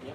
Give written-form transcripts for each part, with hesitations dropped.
Good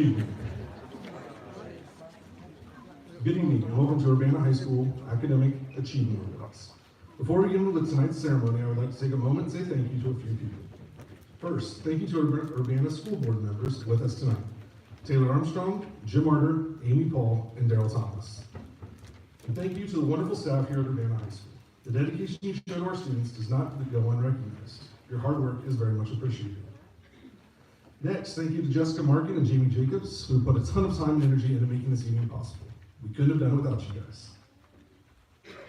evening. Good evening and welcome to Urbana High School Academic Achievement Awards. Before we begin with tonight's ceremony, I would like to take a moment and say thank you to a few people. First, thank you to Urbana school board members with us tonight. Taylor Armstrong, Jim Arter, Amy Paul, and Daryl Thomas. And thank you to the wonderful staff here at Urbana High School. The dedication you show to our students does not go unrecognized. Your hard work is very much appreciated. Next, thank you to Jessica Markin and Jamie Jacobs, who put a ton of time and energy into making this evening possible. We couldn't have done it without you guys.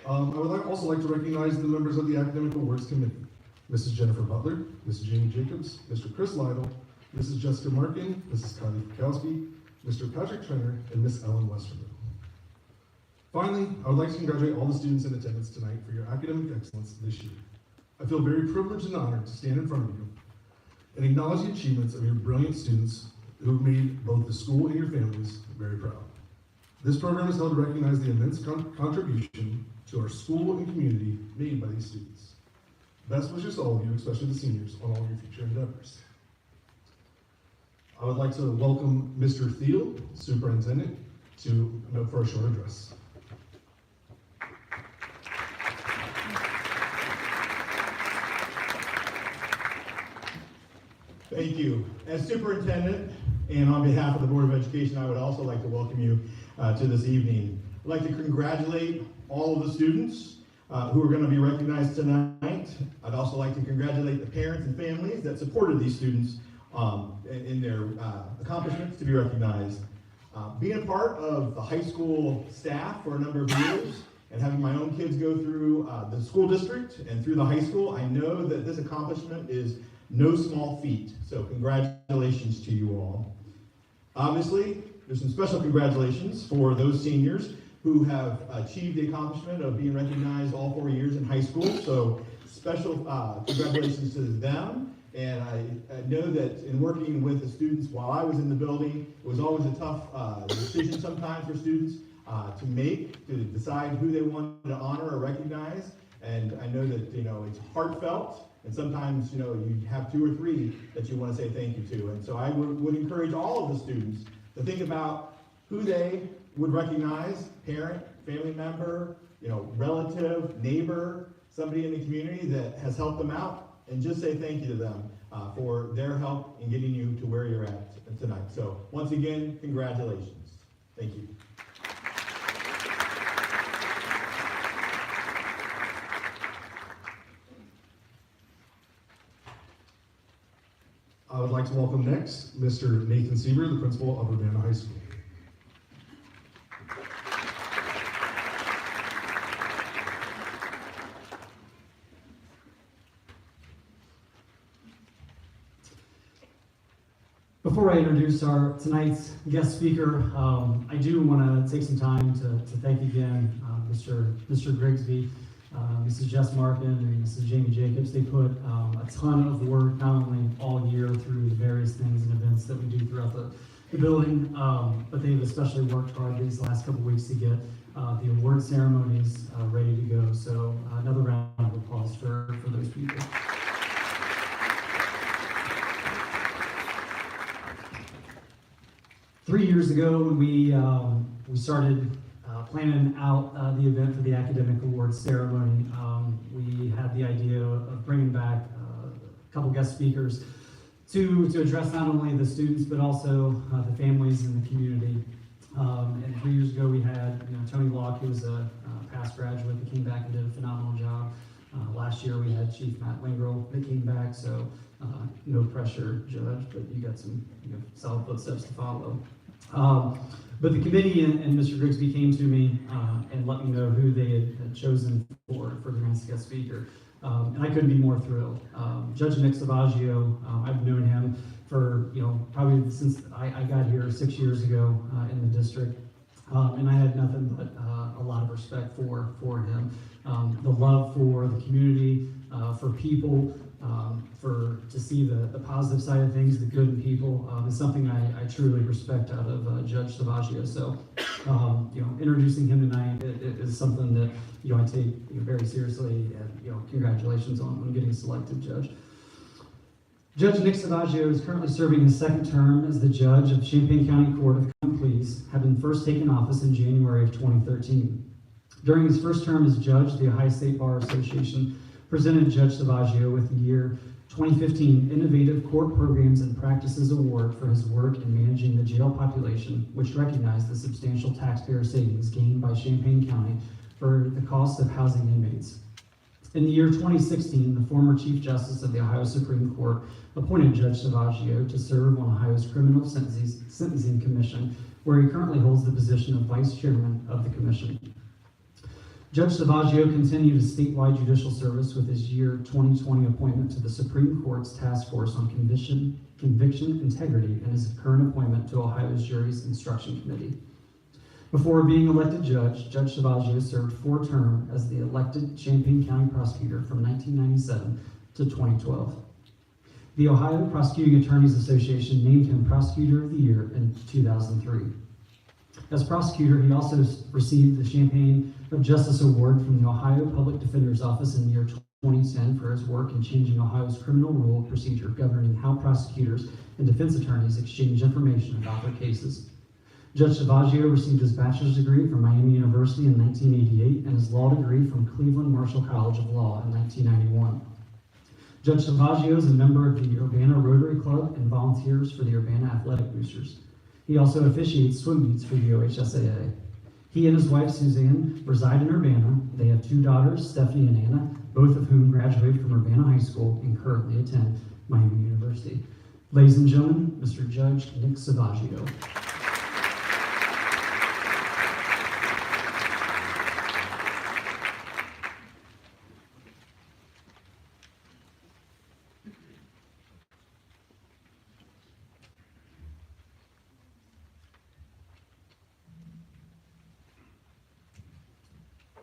I would also like to recognize the members of the Academic Awards Committee. Mrs. Jennifer Butler, Mrs. Jamie Jacobs, Mr. Chris Lytle, Mrs. Jessica Markin, Mrs. Kylie Fikowski, Mr. Patrick Trenner, and Miss Ellen Westerman. Finally, I would like to congratulate all the students in attendance tonight for your academic excellence this year. I feel very privileged and honored to stand in front of you and acknowledge the achievements of your brilliant students who have made both the school and your families very proud. This program is held to recognize the immense contribution to our school and community made by these students. Best wishes to all of you, especially the seniors, on all your future endeavors. I would like to welcome Mr. Thiel, Superintendent, for a short address. Thank you. As superintendent, and on behalf of the Board of Education, I would also like to welcome you to this evening. I'd like to congratulate all of the students who are going to be recognized tonight. I'd also like to congratulate the parents and families that supported these students in their accomplishments to be recognized. Being a part of the high school staff for a number of years and having my own kids go through the school district and through the high school, I know that this accomplishment is no small feat, so congratulations to you all. Obviously, there's some special congratulations for those seniors who have achieved the accomplishment of being recognized all 4 years in high school, so special congratulations to them. And I know that in working with the students while I was in the building, it was always a tough decision sometimes for students to make, to decide who they wanted to honor or recognize. And I know that, it's heartfelt. And sometimes, you have 2 or 3 that you want to say thank you to. And so I would encourage all of the students to think about who they would recognize, parent, family member, relative, neighbor, somebody in the community that has helped them out, and just say thank you to them for their help in getting you to where you're at tonight. So once again, congratulations. Thank you. I would like to welcome next Mr. Nathan Sieber, the principal of Urbana High School. Before I introduce our tonight's guest speaker, I do want to take some time to thank again Mr. Grigsby, Mrs. Jess Markin, and Mrs. Jamie Jacobs. They put a ton of work not only all year through the various things and events that we do throughout the building, but they've especially worked hard these last couple weeks to get the award ceremonies ready to go. So another round of applause for those people. 3 years ago, when we started planning out the event for the academic awards ceremony, we had the idea of bringing back a couple guest speakers to address not only the students but also the families in the community. And 3 years ago, we had Tony Locke, who was a past graduate that came back and did a phenomenal job. Last year, we had Chief Matt Wingrel that came back, so no pressure, Judge, but you got some solid footsteps to follow. But the committee and Mr. Grigsby came to me and let me know who they had chosen for the next guest speaker. And I couldn't be more thrilled. Judge Nick Savaggio, I've known him for, probably since I got here 6 years ago in the district. And I had nothing but a lot of respect for him. The love for the community, for people, to see the positive side of things, the good in people, is something I truly respect out of Judge Savaggio. So, introducing him tonight is something that I take very seriously, and congratulations on getting selected, Judge. Judge Nick Savaggio is currently serving his second term as the judge of Champaign County Court of Common Pleas, having first taken office in January of 2013. During his first term as judge, the Ohio State Bar Association presented Judge Savaggio with the year 2015 Innovative Court Programs and Practices Award for his work in managing the jail population, which recognized the substantial taxpayer savings gained by Champaign County for the cost of housing inmates. In the year 2016, the former Chief Justice of the Ohio Supreme Court appointed Judge Savaggio to serve on Ohio's Criminal Sentencing Commission, where he currently holds the position of Vice Chairman of the Commission. Judge Savaggio continued his statewide judicial service with his year 2020 appointment to the Supreme Court's Task Force on Conviction, Integrity, and his current appointment to Ohio's Jury's Instruction Committee. Before being elected judge, Judge Savaggio served 4 terms as the elected Champaign County prosecutor from 1997 to 2012. The Ohio Prosecuting Attorneys Association named him Prosecutor of the Year in 2003. As prosecutor, he also received the Champaign of Justice Award from the Ohio Public Defender's Office in the year 2010 for his work in changing Ohio's criminal rule of procedure governing how prosecutors and defense attorneys exchange information about their cases. Judge Savaggio received his bachelor's degree from Miami University in 1988 and his law degree from Cleveland Marshall College of Law in 1991. Judge Savaggio is a member of the Urbana Rotary Club and volunteers for the Urbana Athletic Boosters. He also officiates swim meets for the OHSAA. He and his wife, Suzanne, reside in Urbana. They have 2 daughters, Stephanie and Anna, both of whom graduated from Urbana High School and currently attend Miami University. Ladies and gentlemen, Mr. Judge Nick Savaggio.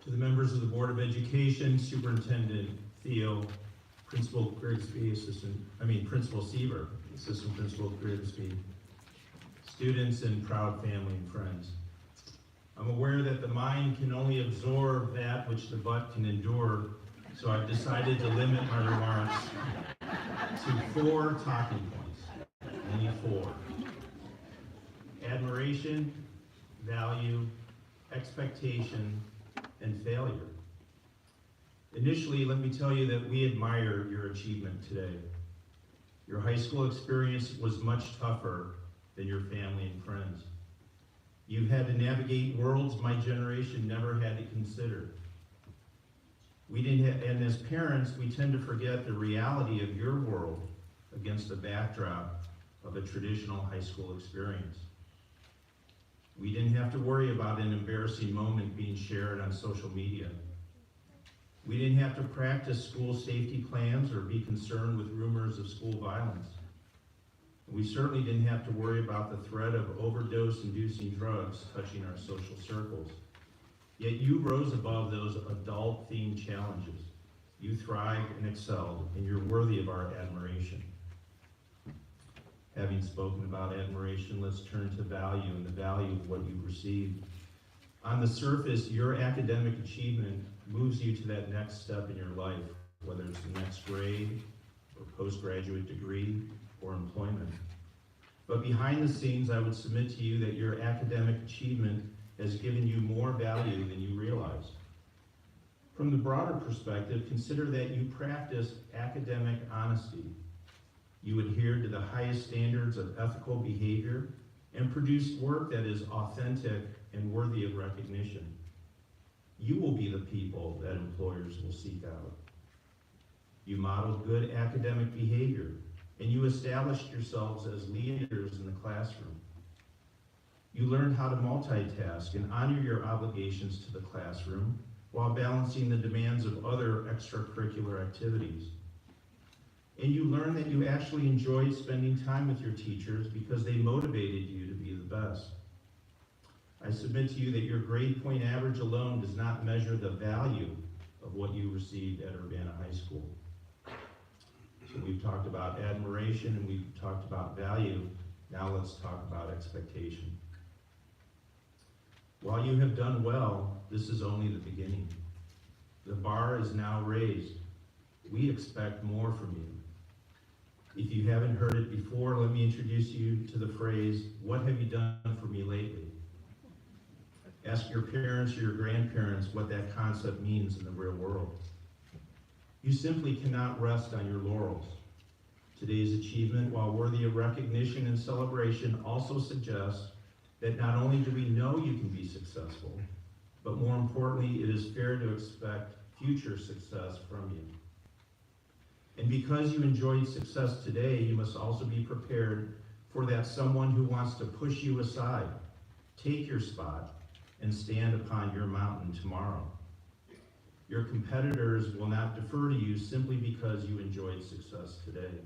To the members of the Board of Education, Superintendent Theo, Principal Grigsby, Principal Seaver, Assistant Principal Grigsby, students and proud family and friends. I'm aware that the mind can only absorb that which the butt can endure, so I've decided to limit my remarks to 4 talking points, only 4. Admiration, value, expectation, and failure. Initially, let me tell you that we admire your achievement today. Your high school experience was much tougher than your family and friends. You've had to navigate worlds my generation never had to consider. And as parents, we tend to forget the reality of your world against the backdrop of a traditional high school experience. We didn't have to worry about an embarrassing moment being shared on social media. We didn't have to practice school safety plans or be concerned with rumors of school violence. We certainly didn't have to worry about the threat of overdose-inducing drugs touching our social circles. Yet you rose above those adult-themed challenges. You thrived and excelled, and you're worthy of our admiration. Having spoken about admiration, let's turn to value and the value of what you've received. On the surface, your academic achievement moves you to that next step in your life, whether it's the next grade or postgraduate degree or employment. But behind the scenes, I would submit to you that your academic achievement has given you more value than you realize. From the broader perspective, consider that you practice academic honesty. You adhere to the highest standards of ethical behavior and produce work that is authentic and worthy of recognition. You will be the people that employers will seek out. You modeled good academic behavior, and you established yourselves as leaders in the classroom. You learned how to multitask and honor your obligations to the classroom while balancing the demands of other extracurricular activities. And you learned that you actually enjoyed spending time with your teachers because they motivated you to be the best. I submit to you that your grade point average alone does not measure the value of what you received at Urbana High School. So we've talked about admiration and we've talked about value. Now let's talk about expectation. While you have done well, this is only the beginning. The bar is now raised. We expect more from you. If you haven't heard it before, let me introduce you to the phrase, "What have you done for me lately?" Ask your parents or your grandparents what that concept means in the real world. You simply cannot rest on your laurels. Today's achievement, while worthy of recognition and celebration, also suggests that not only do we know you can be successful, but more importantly, it is fair to expect future success from you. And because you enjoyed success today, you must also be prepared for that someone who wants to push you aside, take your spot, and stand upon your mountain tomorrow. Your competitors will not defer to you simply because you enjoyed success today.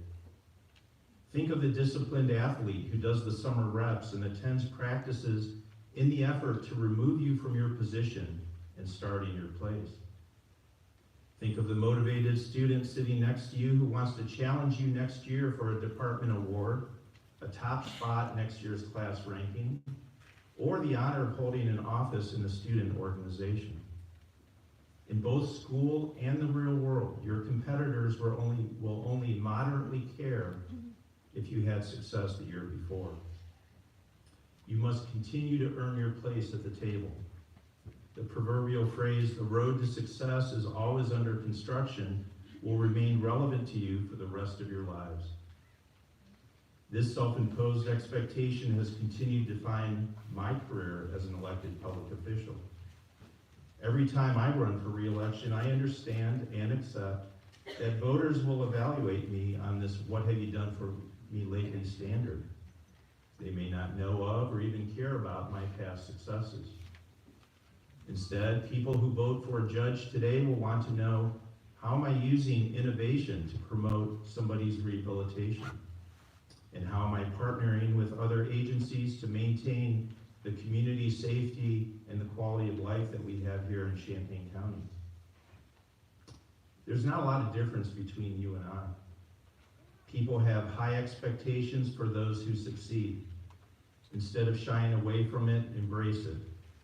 Think of the disciplined athlete who does the summer reps and attends practices in the effort to remove you from your position and start in your place. Think of the motivated student sitting next to you who wants to challenge you next year for a department award, a top spot next year's class ranking, or the honor of holding an office in the student organization. In both school and the real world, your competitors will only moderately care if you had success the year before. You must continue to earn your place at the table. The proverbial phrase, "the road to success is always under construction," will remain relevant to you for the rest of your lives. This self-imposed expectation has continued to define my career as an elected public official. Every time I run for re-election, I understand and accept that voters will evaluate me on this "what have you done for me lately" standard. They may not know of or even care about my past successes. Instead, people who vote for a judge today will want to know, how am I using innovation to promote somebody's rehabilitation? And how am I partnering with other agencies to maintain the community safety and the quality of life that we have here in Champaign County? There's not a lot of difference between you and I. People have high expectations for those who succeed. Instead of shying away from it, embrace it.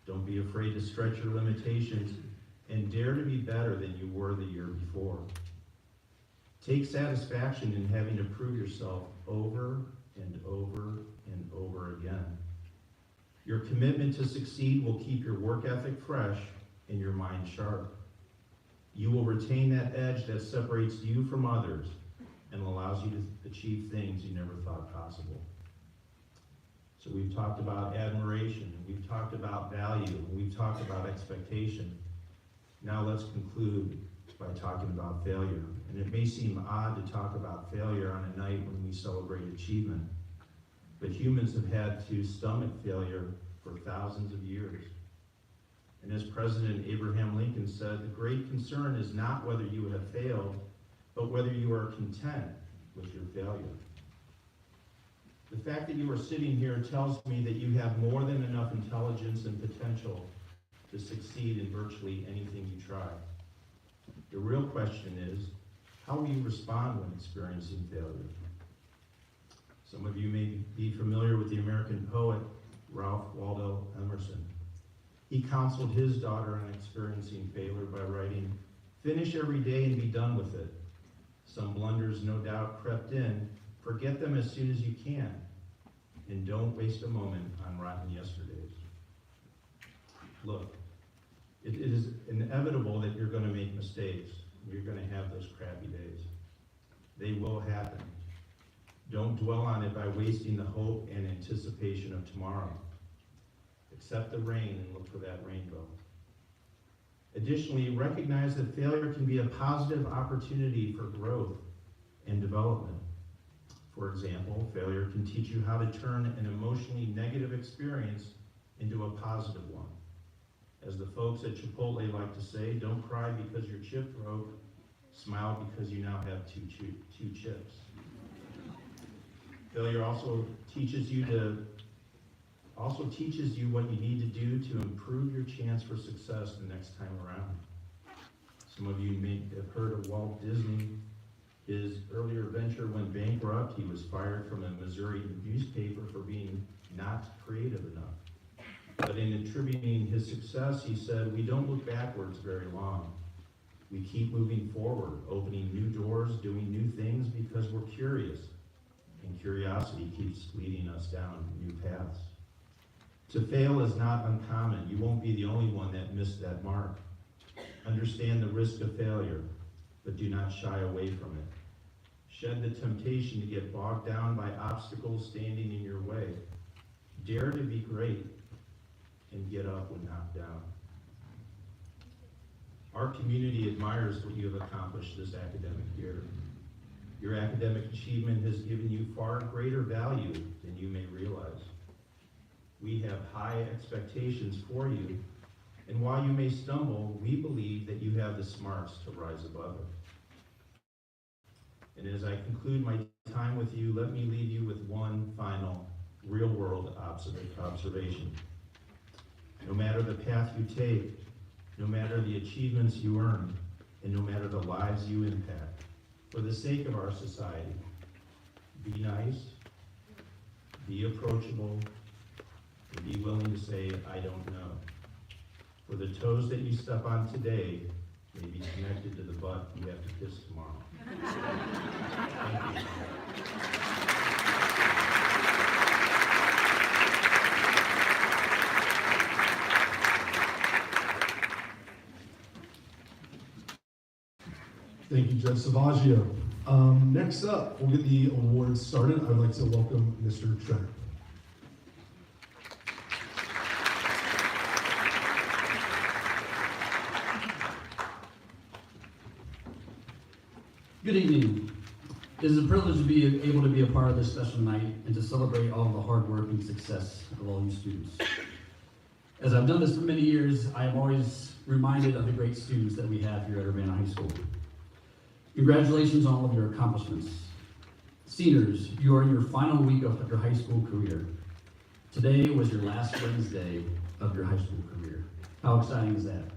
Don't be afraid to stretch your limitations and dare to be better than you were the year before. Take satisfaction in having to prove yourself over and over and over again. Your commitment to succeed will keep your work ethic fresh and your mind sharp. You will retain that edge that separates you from others and allows you to achieve things you never thought possible. So we've talked about admiration, we've talked about value, we've talked about expectation. Now let's conclude by talking about failure. And it may seem odd to talk about failure on a night when we celebrate achievement, but humans have had to stomach failure for thousands of years. And as President Abraham Lincoln said, the great concern is not whether you have failed, but whether you are content with your failure. The fact that you are sitting here tells me that you have more than enough intelligence and potential to succeed in virtually anything you try. The real question is, how will you respond when experiencing failure? Some of you may be familiar with the American poet Ralph Waldo Emerson. He counseled his daughter on experiencing failure by writing, "Finish every day and be done with it. Some blunders no doubt crept in. Forget them as soon as you can. And don't waste a moment on rotten yesterdays." Look, it is inevitable that you're going to make mistakes. You're going to have those crappy days. They will happen. Don't dwell on it by wasting the hope and anticipation of tomorrow. Accept the rain and look for that rainbow. Additionally, recognize that failure can be a positive opportunity for growth and development. For example, failure can teach you how to turn an emotionally negative experience into a positive one. As the folks at Chipotle like to say, don't cry because your chip broke, smile because you now have two chips. Failure also teaches you what you need to do to improve your chance for success the next time around. Some of you may have heard of Walt Disney. His earlier venture went bankrupt. He was fired from a Missouri newspaper for being not creative enough. But in attributing his success, he said, "We don't look backwards very long. We keep moving forward, opening new doors, doing new things because we're curious. And curiosity keeps leading us down new paths." To fail is not uncommon. You won't be the only one that missed that mark. Understand the risk of failure, but do not shy away from it. Shed the temptation to get bogged down by obstacles standing in your way. Dare to be great and get up when knocked down. Our community admires what you have accomplished this academic year. Your academic achievement has given you far greater value than you may realize. We have high expectations for you, and while you may stumble, we believe that you have the smarts to rise above it. And as I conclude my time with you, let me leave you with one final real-world observation. No matter the path you take, no matter the achievements you earn, and no matter the lives you impact, for the sake of our society, be nice, be approachable, and be willing to say, "I don't know." For the toes that you step on today may be connected to the butt you have to kiss tomorrow. Thank you. Thank you, Judge Savaggio. Next up, we'll get the awards started. I'd like to welcome Mr. Trent. Good evening. It is a privilege to be able to be a part of this special night and to celebrate all of the hard work and success of all you students. As I've done this for many years, I am always reminded of the great students that we have here at Urbana High School. Congratulations on all of your accomplishments. Seniors, you are in your final week of your high school career. Today was your last Wednesday of your high school career. How exciting is that?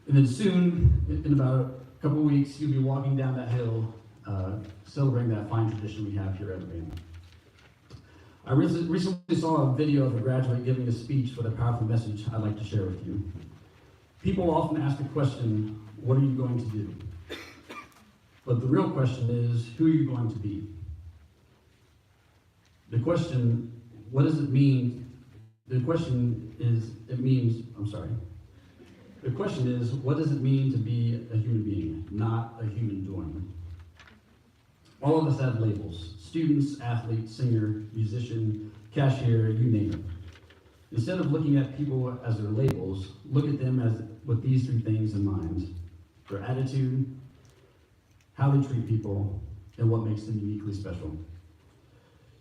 And then soon, in about a couple of weeks, you'll be walking down that hill, celebrating that fine tradition we have here at Urbana. I recently saw a video of a graduate giving a speech with a powerful message I'd like to share with you. People often ask the question, what are you going to do? But the real question is, who are you going to be? The question, what does it mean? The question is, The question is, what does it mean to be a human being, not a human doing? All of us have labels: students, athlete, singer, musician, cashier, you name it. Instead of looking at people as their labels, look at them as with these three things in mind: their attitude, how they treat people, and what makes them uniquely special.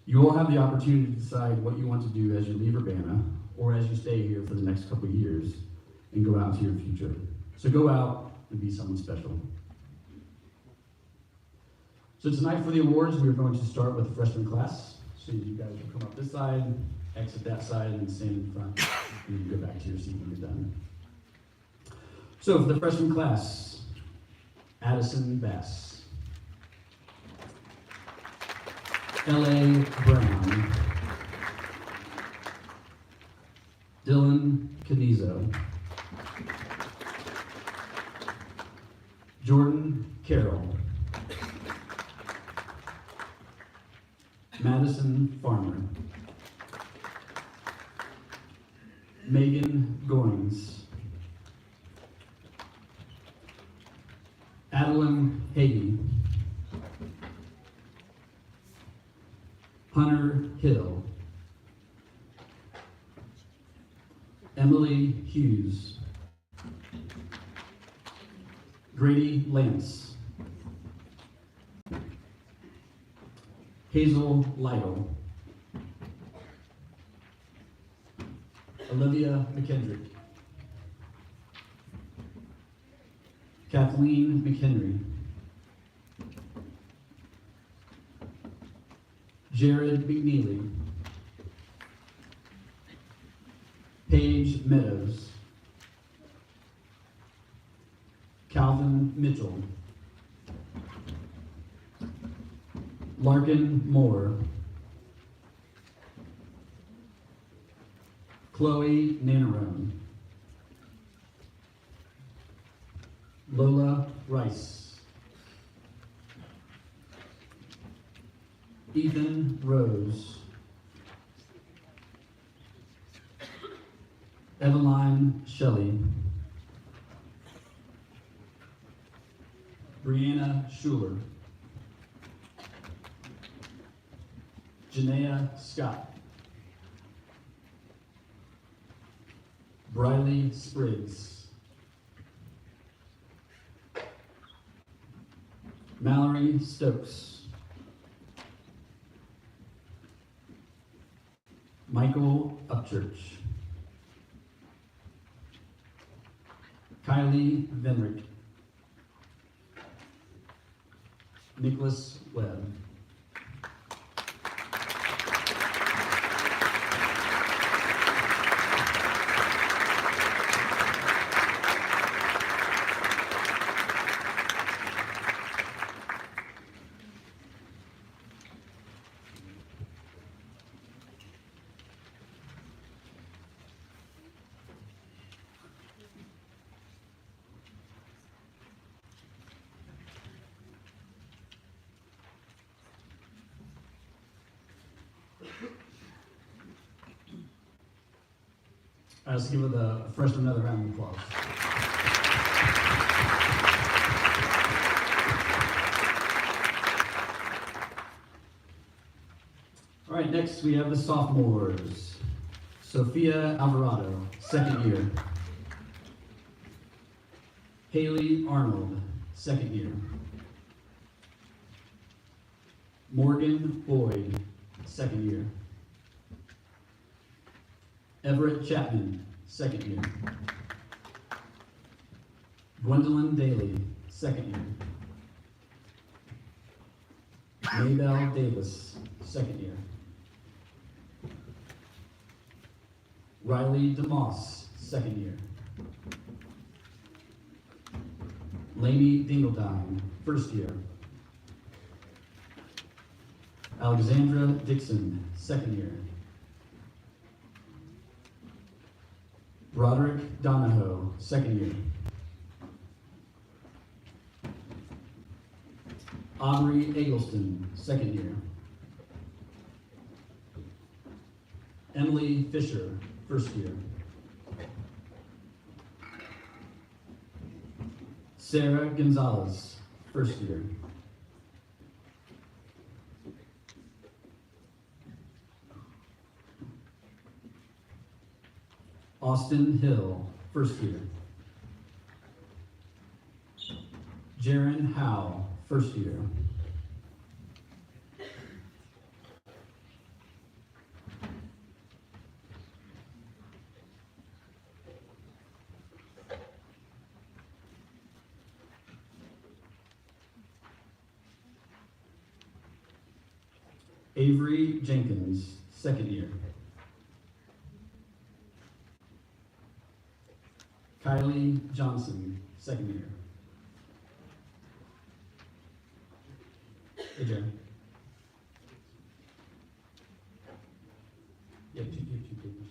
You all have the opportunity to decide what you want to do as you leave Urbana, or as you stay here for the next couple of years and go out into your future. So go out and be someone special. So tonight for the awards, we're going to start with the freshman class. So you guys will come up this side, exit that side, and stand in front. And you go back to your seat when you're done. So for the freshman class, Addison Bass, L.A. Brown, Dylan Canizo, Jordan Carroll, Madison Farmer, Megan Goins, Adeline Hagee, Hunter Hill, Emily Hughes, Grady Lance, Hazel Lytle, Olivia McKendrick, Kathleen McHenry, Jared McNeely, Paige Meadows, Calvin Mitchell, Larkin Moore, Chloe Nanarone, Lola Rice, Ethan Rose, Eveline Shelley, Brianna Schuler, Janaea Scott, Briley Spriggs, Mallory Stokes, Michael Upchurch, Kylie Venrick, Nicholas Webb. All right, let's give the freshman another round of applause. All right, next we have the sophomores. Sophia Alvarado, second year. Haley Arnold, second year. Morgan Boyd, second year. Everett Chapman, second year. Gwendolyn Daly, second year. Maybelle Davis, second year. Riley DeMoss, second year. Lainey Dingledine, first year. Alexandra Dixon, second year. Roderick Donahoe, second year. Aubrey Eggleston, second year. Emily Fisher, first year. Sarah Gonzalez, first year. Austin Hill, first year. Jaron Howe, first year. Avery Jenkins, second year. Kylie Johnson, second year. Hey, Jeremy. Yeah, you have two papers.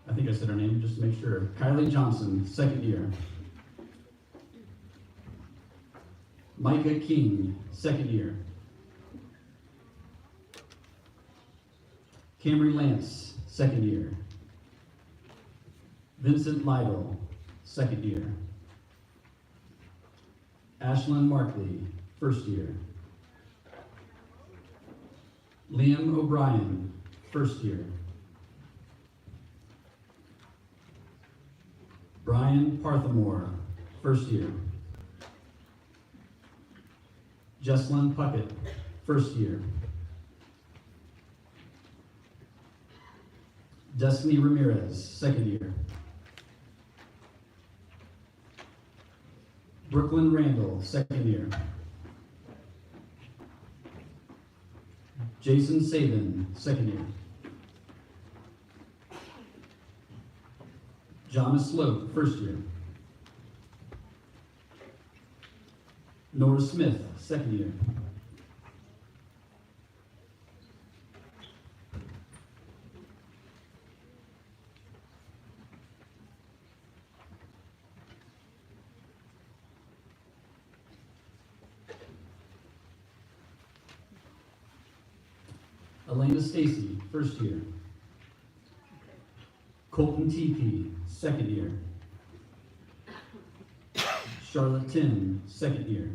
I think I said her name just to make sure. Kylie Johnson, second year. Micah King, second year. Camry Lance, second year. Vincent Lytle, second year. Ashlyn Markley, first year. Liam O'Brien, first year. Brian Parthamore, first year. Jesslyn Puckett, first year. Destiny Ramirez, second year. Brooklyn Randall, second year. Jason Sabin, second year. John Slope, first year. Nora Smith, second year. Elena Stacy, first year. Colton TP, second year. Charlotte Tim, second year.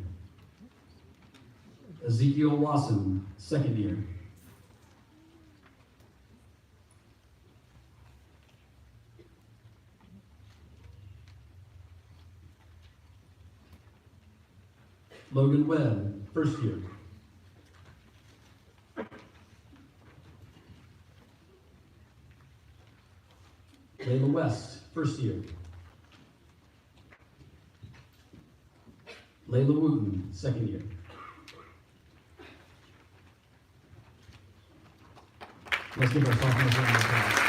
Ezekiel Wasson, second year. Logan Webb, first year. Layla West, first year. Layla Wooten, second year. Let's give our sophomores a round of applause.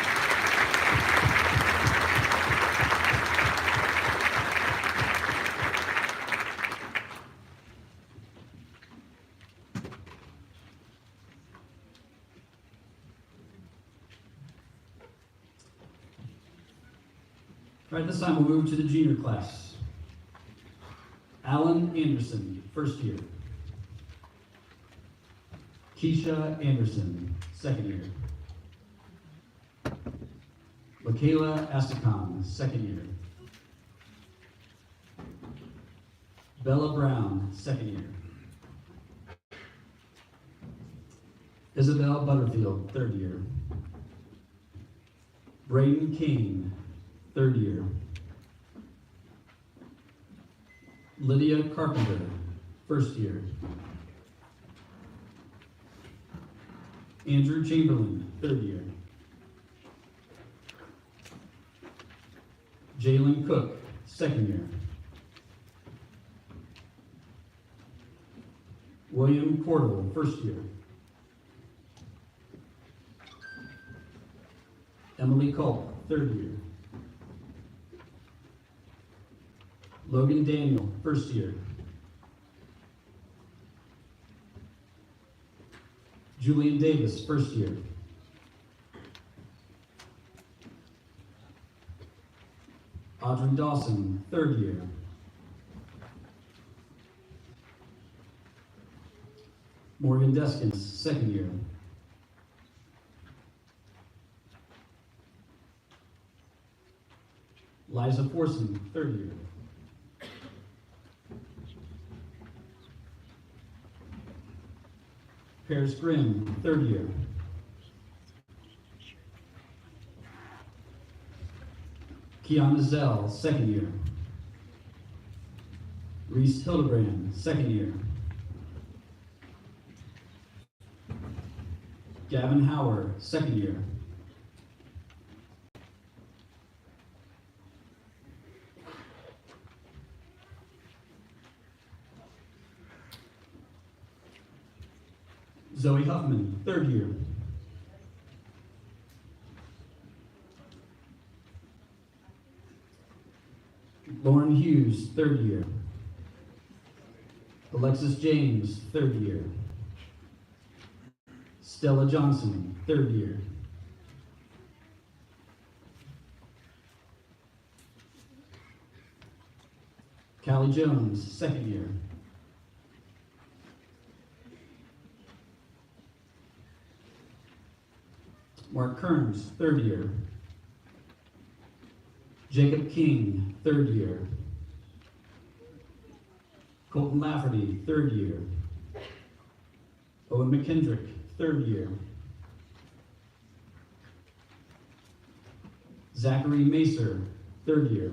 All right, this time we'll move to the junior class. Alan Anderson, first year. Keisha Anderson, second year. Michaela Astacon, second year. Bella Brown, second year. Isabel Butterfield, third year. Braden King, third year. Lydia Carpenter, first year. Andrew Chamberlain, third year. Jalen Cook, second year. William Cordell, first year. Emily Culp, third year. Logan Daniel, first year. Julian Davis, first year. Audrey Dawson, third year. Morgan Deskins, second year. Liza Forson, third year. Paris Grimm, third year. Kiana Zell, second year. Reese Hildebrand, second year. Gavin Hauer, second year. Zoe Huffman, third year. Lauren Hughes, third year. Alexis James, third year. Stella Johnson, third year. Callie Jones, second year. Mark Kearns, third year. Jacob King, third year. Colton Lafferty, third year. Owen McKendrick, third year. Zachary Macer, third year.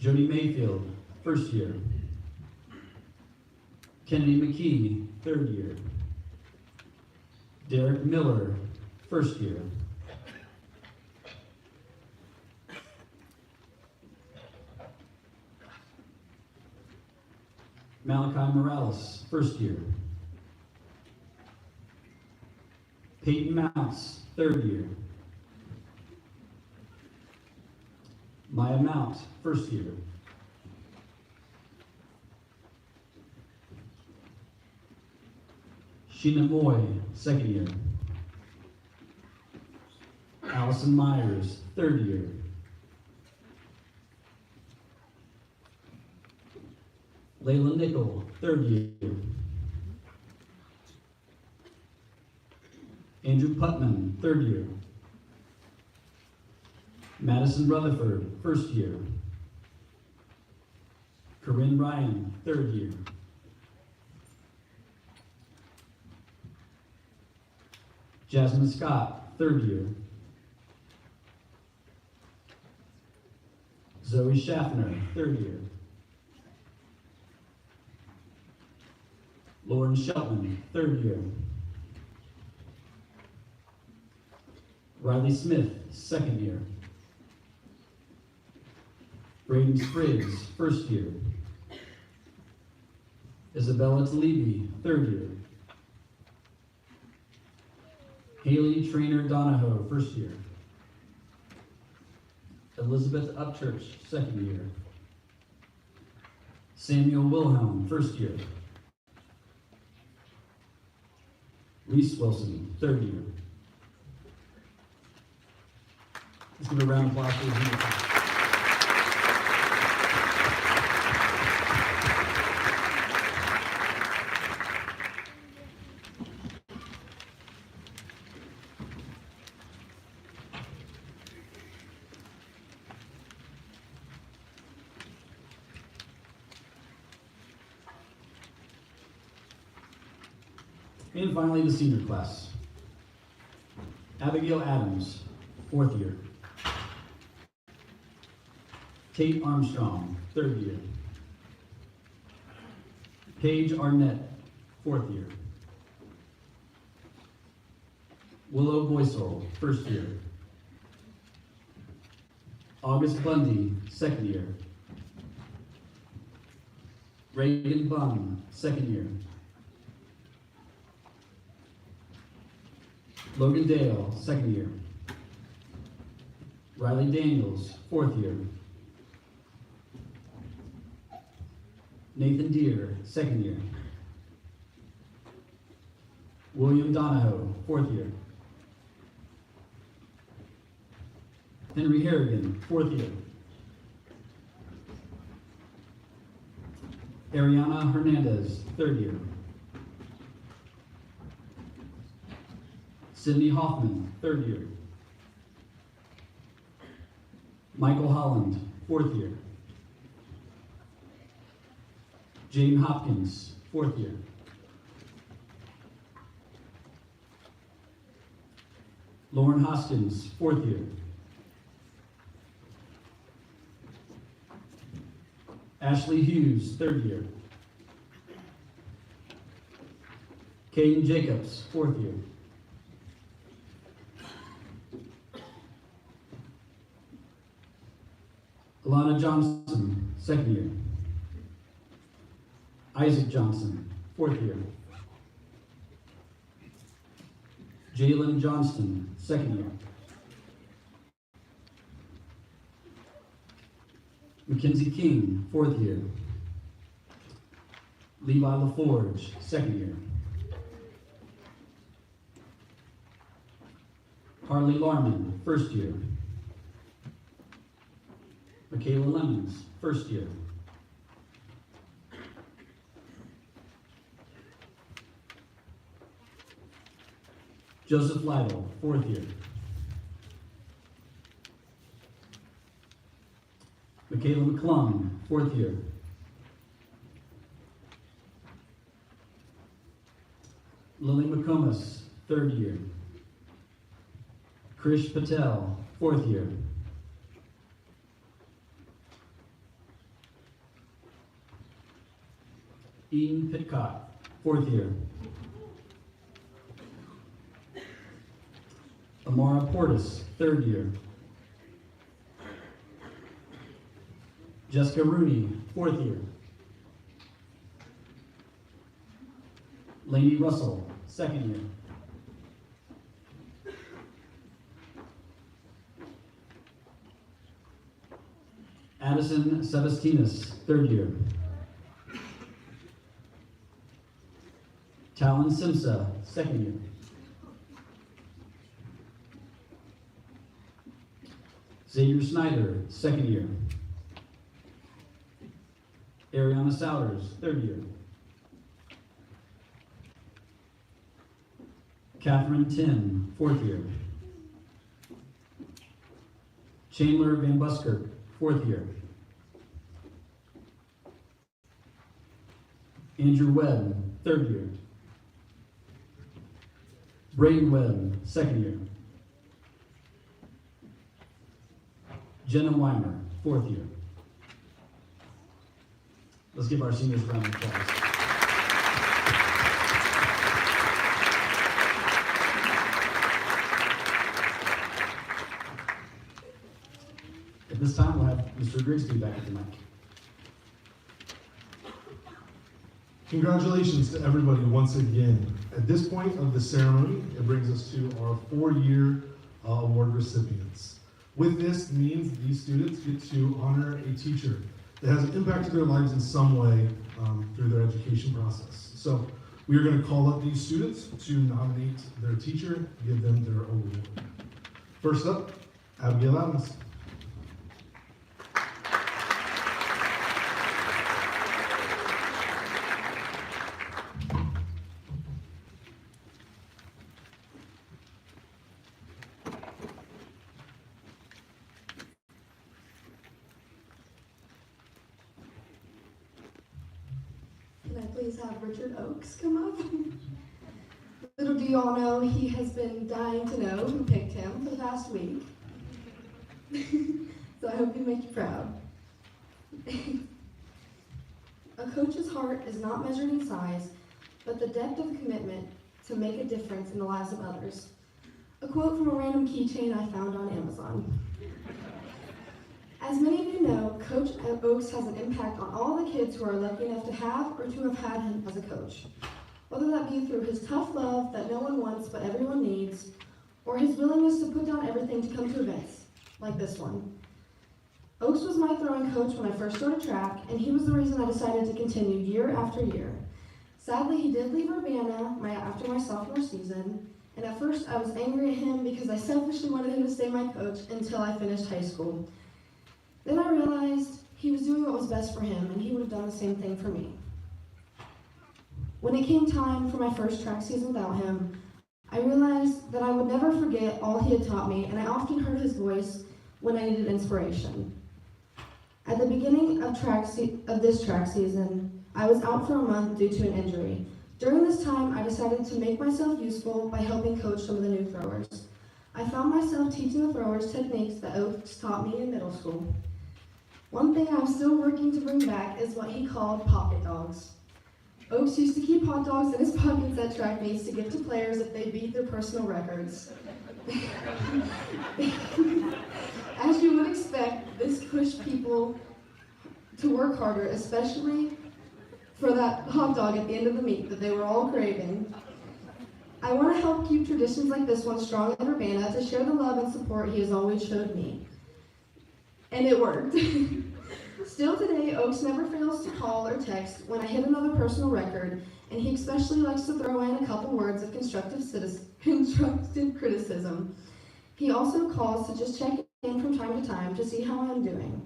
Jody Mayfield, first year. Kennedy McKee, third year. Derek Miller, first year. Malachi Morales, first year. Peyton Mounts, third year. Maya Mount, first year. Sheena Moy, second year. Allison Myers, third year. Layla Nickel, third year. Andrew Putman, third year. Madison Rutherford, first year. Corinne Ryan, third year. Jasmine Scott, third year. Zoe Schaffner, third year. Lauren Shelton, third year. Riley Smith, second year. Braden Spriggs, first year. Isabella Talibi, third year. Haley Trainer Donahoe, first year. Elizabeth Upchurch, second year. Samuel Wilhelm, first year. Reese Wilson, third year. Let's give a round of applause for the And finally, the senior class. Abigail Adams, fourth year. Kate Armstrong, third year. Paige Arnett, fourth year. Willow Boysel, first year. August Bundy, second year. Reagan Bunn, second year. Logan Dale, second year. Riley Daniels, fourth year. Nathan Deere, second year. William Donahoe, fourth year. Henry Harrigan, fourth year. Ariana Hernandez, third year. Sydney Hoffman, third year. Michael Holland, fourth year. Jane Hopkins, fourth year. Lauren Hoskins, fourth year. Ashley Hughes, third year. Caden Jacobs, 4th year. Alana Johnson, 2nd year. Isaac Johnson, 4th year. Jalen Johnston, 2nd year. Mackenzie King, 4th year. Levi LaForge, 2nd year. Harley Larman, 1st year. Michaela Lemons, 1st year. Joseph Lytle, 4th year. Michaela McClung, 4th year. Lily McComas, 3rd year. Krish Patel, 4th year. Ian Pitcott, 4th year. Amara Portis, 3rd year. Jessica Rooney, 4th year. Lainey Russell, 2nd year. Addison Sebastinas, 3rd year. Talon Simsa, 2nd year. Xavier Snyder, 2nd year. Ariana Souders, 3rd year. Catherine Tim, 4th year. Chandler Van Buskirk, 4th year. Andrew Webb, 3rd year. Braden Webb, 2nd year. Jenna Weimer, 4th year. Let's give our seniors a round of applause. At this time, we'll have Mr. Grigsby back at the mic. Congratulations to everybody once again. At this point of the ceremony, it brings us to our 4-year award recipients. With this means these students get to honor a teacher that has impacted their lives in some way through their education process. So we are going to call up these students to nominate their teacher, give them their award. First up, Abigail Adams. Can I please have Richard Oakes come up? Little do you all know, he has been dying to know who picked him for the past week. So I hope you make you proud. A coach's heart is not measured in size, but the depth of commitment to make a difference in the lives of others. A quote from a random keychain I found on Amazon. As many of you know, Coach Oakes has an impact on all the kids who are lucky enough to have or to have had him as a coach. Whether that be through his tough love that no one wants but everyone needs, or his willingness to put down everything to come to events, like this one. Oakes was my throwing coach when I first started track, and he was the reason I decided to continue year after year. Sadly, he did leave Urbana after my sophomore season, and at first I was angry at him because I selfishly wanted him to stay my coach until I finished high school. Then I realized he was doing what was best for him, and he would have done the same thing for me. When it came time for my first track season without him, I realized that I would never forget all he had taught me, and I often heard his voice when I needed inspiration. At the beginning of this track season, I was out for a month due to an injury. During this time, I decided to make myself useful by helping coach some of the new throwers. I found myself teaching the throwers techniques that Oakes taught me in middle school. One thing I'm still working to bring back is what he called pocket dogs. Oaks used to keep hot dogs in his pockets at track meets to give to players if they beat their personal records. As you would expect, this pushed people to work harder, especially for that hot dog at the end of the meet that they were all craving. I want to help keep traditions like this one strong in Urbana to share the love and support he has always showed me. And it worked. Still today, Oaks never fails to call or text when I hit another personal record, and he especially likes to throw in a couple words of constructive criticism. He also calls to just check in from time to time to see how I am doing.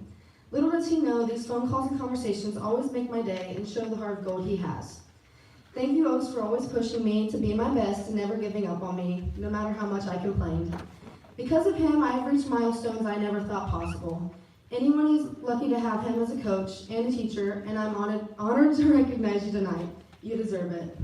Little does he know, these phone calls and conversations always make my day and show the heart of gold he has. Thank you, Oaks, for always pushing me to be my best and never giving up on me, no matter how much I complained. Because of him, I have reached milestones I never thought possible. Anyone is lucky to have him as a coach and a teacher, and I'm honored to recognize you tonight. You deserve it.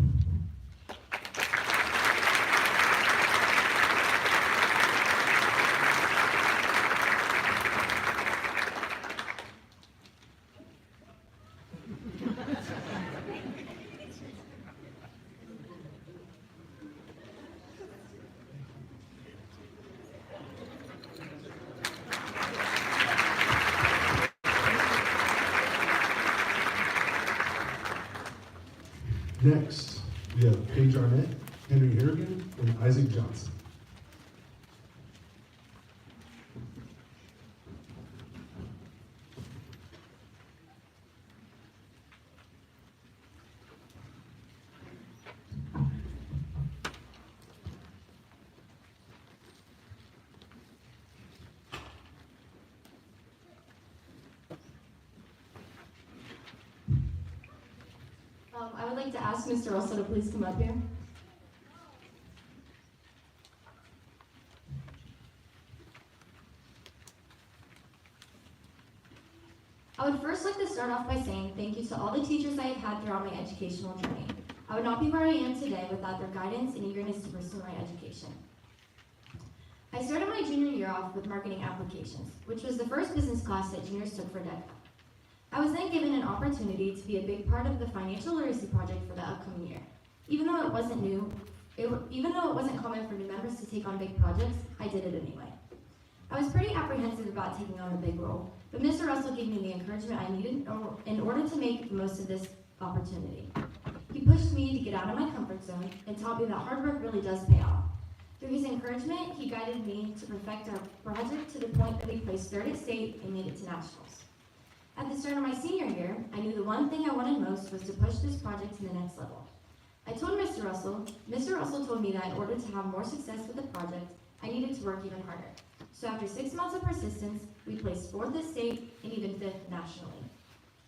Next, we have Paige Arnett, Henry Harrigan, and Isaac Johnson. I would like to ask Mr. Russell to please come up here. I would first like to start off by saying thank you to all the teachers I have had throughout my educational journey. I would not be where I am today without their guidance and eagerness to pursue my education. I started my junior year off with marketing applications, which was the first business class that juniors took for DECA. I was then given an opportunity to be a big part of the financial literacy project for the upcoming year. Even though it wasn't common for new members to take on big projects, I did it anyway. I was pretty apprehensive about taking on a big role, but Mr. Russell gave me the encouragement I needed in order to make the most of this opportunity. He pushed me to get out of my comfort zone and taught me that hard work really does pay off. Through his encouragement, he guided me to perfect our project to the point that we placed third at state and made it to nationals. At the start of my senior year, I knew the one thing I wanted most was to push this project to the next level. I told Mr. Russell told me that in order to have more success with the project, I needed to work even harder. So after 6 months of persistence, we placed fourth at state and even fifth nationally.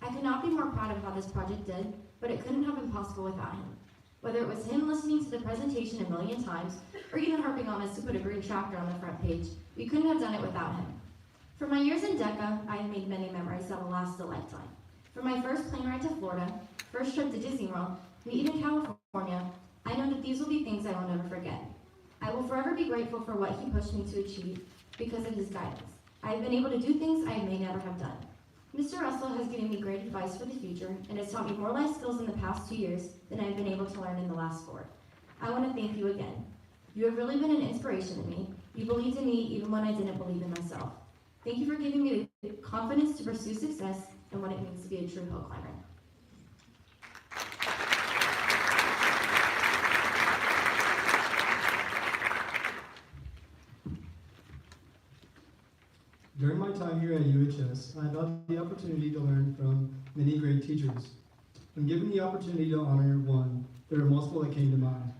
I could not be more proud of how this project did, but it couldn't have been possible without him. Whether it was him listening to the presentation a million times, or even harping on us to put a green tractor on the front page, we couldn't have done it without him. For my years in DECA, I have made many memories that will last a lifetime. From my first plane ride to Florida, first trip to Disney World, and even California, I know that these will be things I will never forget. I will forever be grateful for what he pushed me to achieve because of his guidance. I have been able to do things I may never have done. Mr. Russell has given me great advice for the future and has taught me more life skills in the past 2 years than I have been able to learn in the last 4. I want to thank you again. You have really been an inspiration to me. You believed in me even when I didn't believe in myself. Thank you for giving me the confidence to pursue success and what it means to be a true hill climber. During my time here at UHS, I have had the opportunity to learn from many great teachers. When given the opportunity to honor one, there are multiple that came to mind.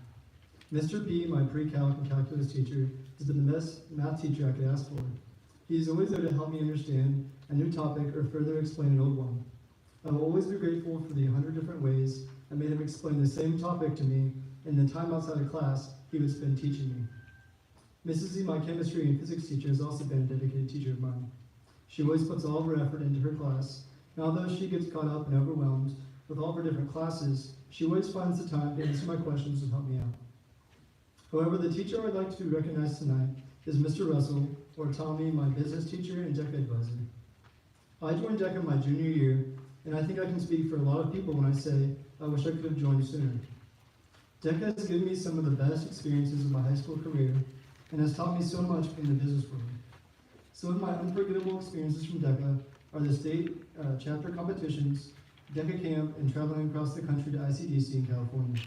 Mr. P, my pre-calc and calculus teacher, has been the best math teacher I could ask for. He is always there to help me understand a new topic or further explain an old one. I will always be grateful for the 100 different ways I made him explain the same topic to me and the time outside of class he would spend teaching me. Mrs. Z, my chemistry and physics teacher, has also been a dedicated teacher of mine. She always puts all of her effort into her class, and although she gets caught up and overwhelmed with all of her different classes, she always finds the time to answer my questions and help me out. However, the teacher I'd like to recognize tonight is Mr. Russell, or Tommy, my business teacher and DECA advisor. I joined DECA my junior year, and I think I can speak for a lot of people when I say I wish I could have joined sooner. DECA has given me some of the best experiences of my high school career and has taught me so much in the business world. Some of my unforgettable experiences from DECA are the state chapter competitions, DECA camp, and traveling across the country to ICDC in California.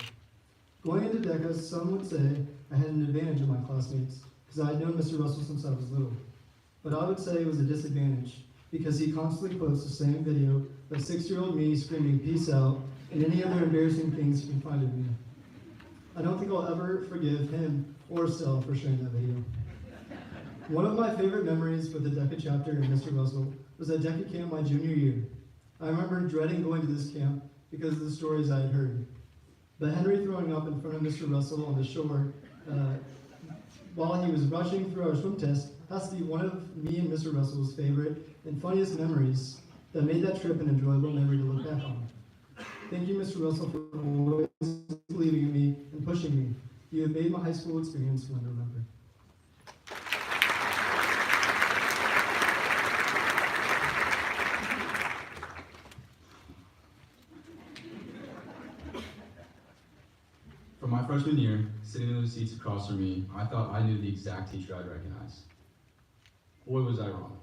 Going into DECA, some would say I had an advantage of my classmates because I had known Mr. Russell since I was little. But I would say it was a disadvantage because he constantly quotes the same video of 6-year-old me screaming peace out and any other embarrassing things he can find of me. I don't think I'll ever forgive him or Stella for sharing that video. One of my favorite memories with the DECA chapter and Mr. Russell was at DECA camp my junior year. I remember dreading going to this camp because of the stories I had heard. But Henry throwing up in front of Mr. Russell on the shore while he was rushing through our swim test has to be one of me and Mr. Russell's favorite and funniest memories that made that trip an enjoyable memory to look back on. Thank you, Mr. Russell, for always believing in me and pushing me. You have made my high school experience one to remember. For my freshman year, sitting in the seats across from me, I thought I knew the exact teacher I'd recognize. Boy, was I wrong.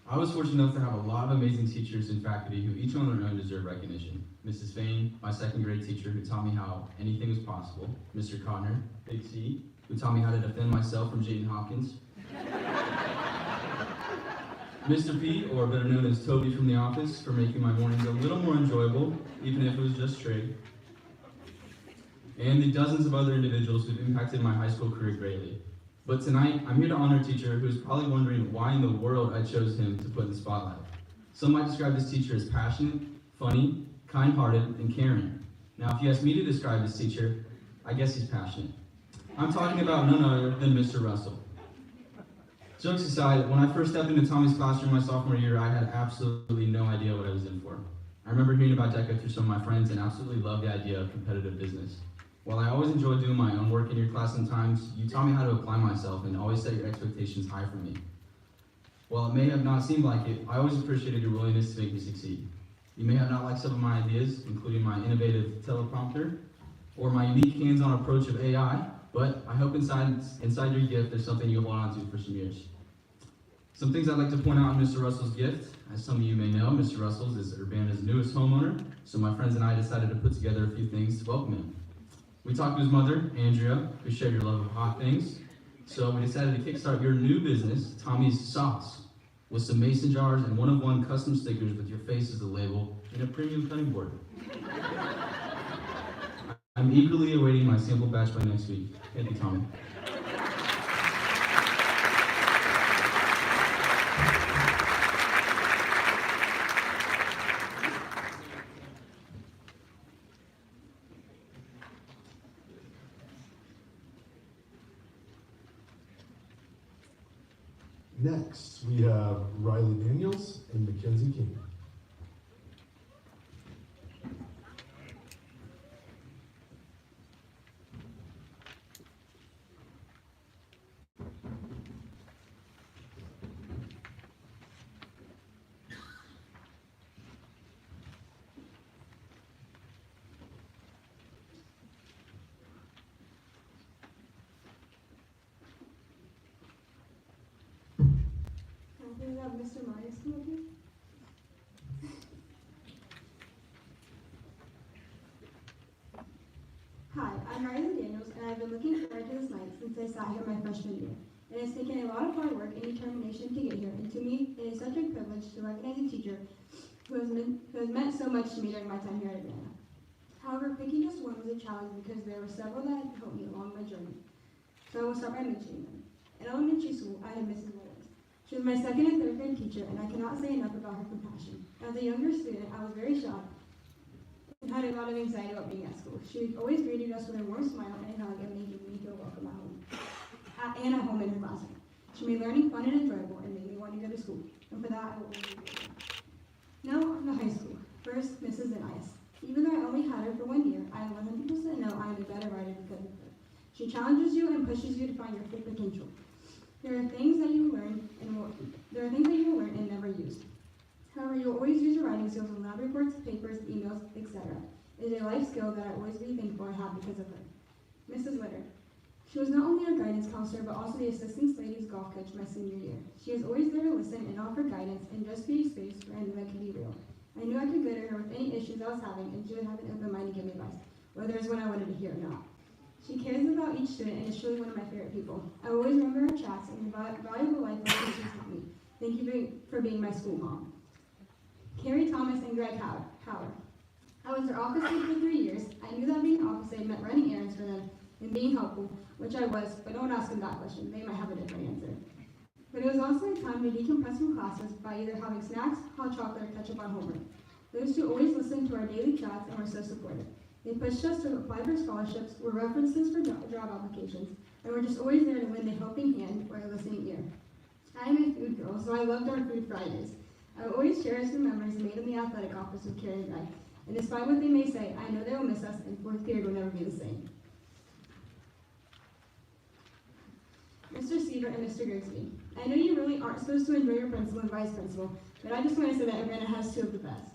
I was fortunate enough to have a lot of amazing teachers and faculty who each on their own deserve recognition. Mrs. Fain, my second grade teacher, who taught me how anything was possible. Mr. Connor, Big C, who taught me how to defend myself from Jayden Hopkins. Mr. P, or better known as Toby from The Office, for making my mornings a little more enjoyable, even if it was just straight. And the dozens of other individuals who've impacted my high school career greatly. But tonight, I'm here to honor a teacher who's probably wondering why in the world I chose him to put in the spotlight. Some might describe this teacher as passionate, funny, kind-hearted, and caring. Now, if you ask me to describe this teacher, I guess he's passionate. I'm talking about none other than Mr. Russell. Jokes aside, when I first stepped into Tommy's classroom my sophomore year, I had absolutely no idea what I was in for. I remember hearing about DECA through some of my friends and absolutely loved the idea of competitive business. While I always enjoyed doing my own work in your class sometimes, you taught me how to apply myself and always set your expectations high for me. While it may have not seemed like it, I always appreciated your willingness to make me succeed. You may have not liked some of my ideas, including my innovative teleprompter, or my unique hands-on approach of AI, but I hope inside your gift there's something you'll hold on to for some years. Some things I'd like to point out in Mr. Russell's gift. As some of you may know, Mr. Russell is Urbana's newest homeowner, so my friends and I decided to put together a few things to welcome him. We talked to his mother, Andrea, who shared your love of hot things. So we decided to kickstart your new business, Tommy's Sauce, with some mason jars and one-of-one custom stickers with your face as the label and a premium cutting board. I'm eagerly awaiting my sample batch by next week. Thank you, Tommy. Next, we have Riley Daniels and Mackenzie King. Can we have Mr. Myers come up here? Hi, I'm Riley Daniels, and I've been looking forward to this night since I sat here my freshman year. It has taken a lot of hard work and determination to get here, and to me, it is such a privilege to recognize a teacher who has meant so much to me during my time here at Urbana. However, picking just one was a challenge because there were several that helped me along my journey. So I will start by mentioning them. In elementary school, I had Mrs. Williams. She was my second and third grade teacher, and I cannot say enough about her compassion. As a younger student, I was very shocked and had a lot of anxiety about being at school. She always greeted us with a warm smile and a hug and made me feel welcome at home, and at home in her classroom. She made learning fun and enjoyable and made me want to go to school, and for that, I will always be grateful. Now, on to high school. First, Mrs. Anias. Even though I only had her for 1 year, I 100% know I am a better writer because of her. She challenges you and pushes you to find your full potential. There are things that you will learn and never use. However, you'll always use your writing skills and elaborate reports, papers, emails, etc. It is a life skill that I always be thankful I have because of her. Mrs. Witter. She was not only our guidance counselor, but also the assistant ladies golf coach my senior year. She was always there to listen and offer guidance and just be a space where I knew I could be real. I knew I could go to her with any issues I was having, and she would have an open mind to give me advice, whether it's what I wanted to hear or not. She cares about each student and is truly one of my favorite people. I always remember her chats and the valuable life lessons she taught me. Thank you for being my school mom. Carrie Thomas and Greg Howard. I was their office aide for 3 years. I knew that being office aide meant running errands for them and being helpful, which I was, but don't ask them that question. They might have a different answer. But it was also a time to decompress from classes by either having snacks, hot chocolate, or catch up on homework. Those two always listened to our daily chats and were so supportive. They pushed us to apply for scholarships, were references for job applications, and were just always there to lend a helping hand or a listening ear. I am a food girl, so I loved our food Fridays. I always cherish the memories made in the athletic office with Carrie and Greg. And despite what they may say, I know they will miss us, and fourth period will never be the same. Mr. Seaver and Mr. Grigsby. I know you really aren't supposed to enjoy your principal and vice principal, but I just want to say that Urbana has two of the best.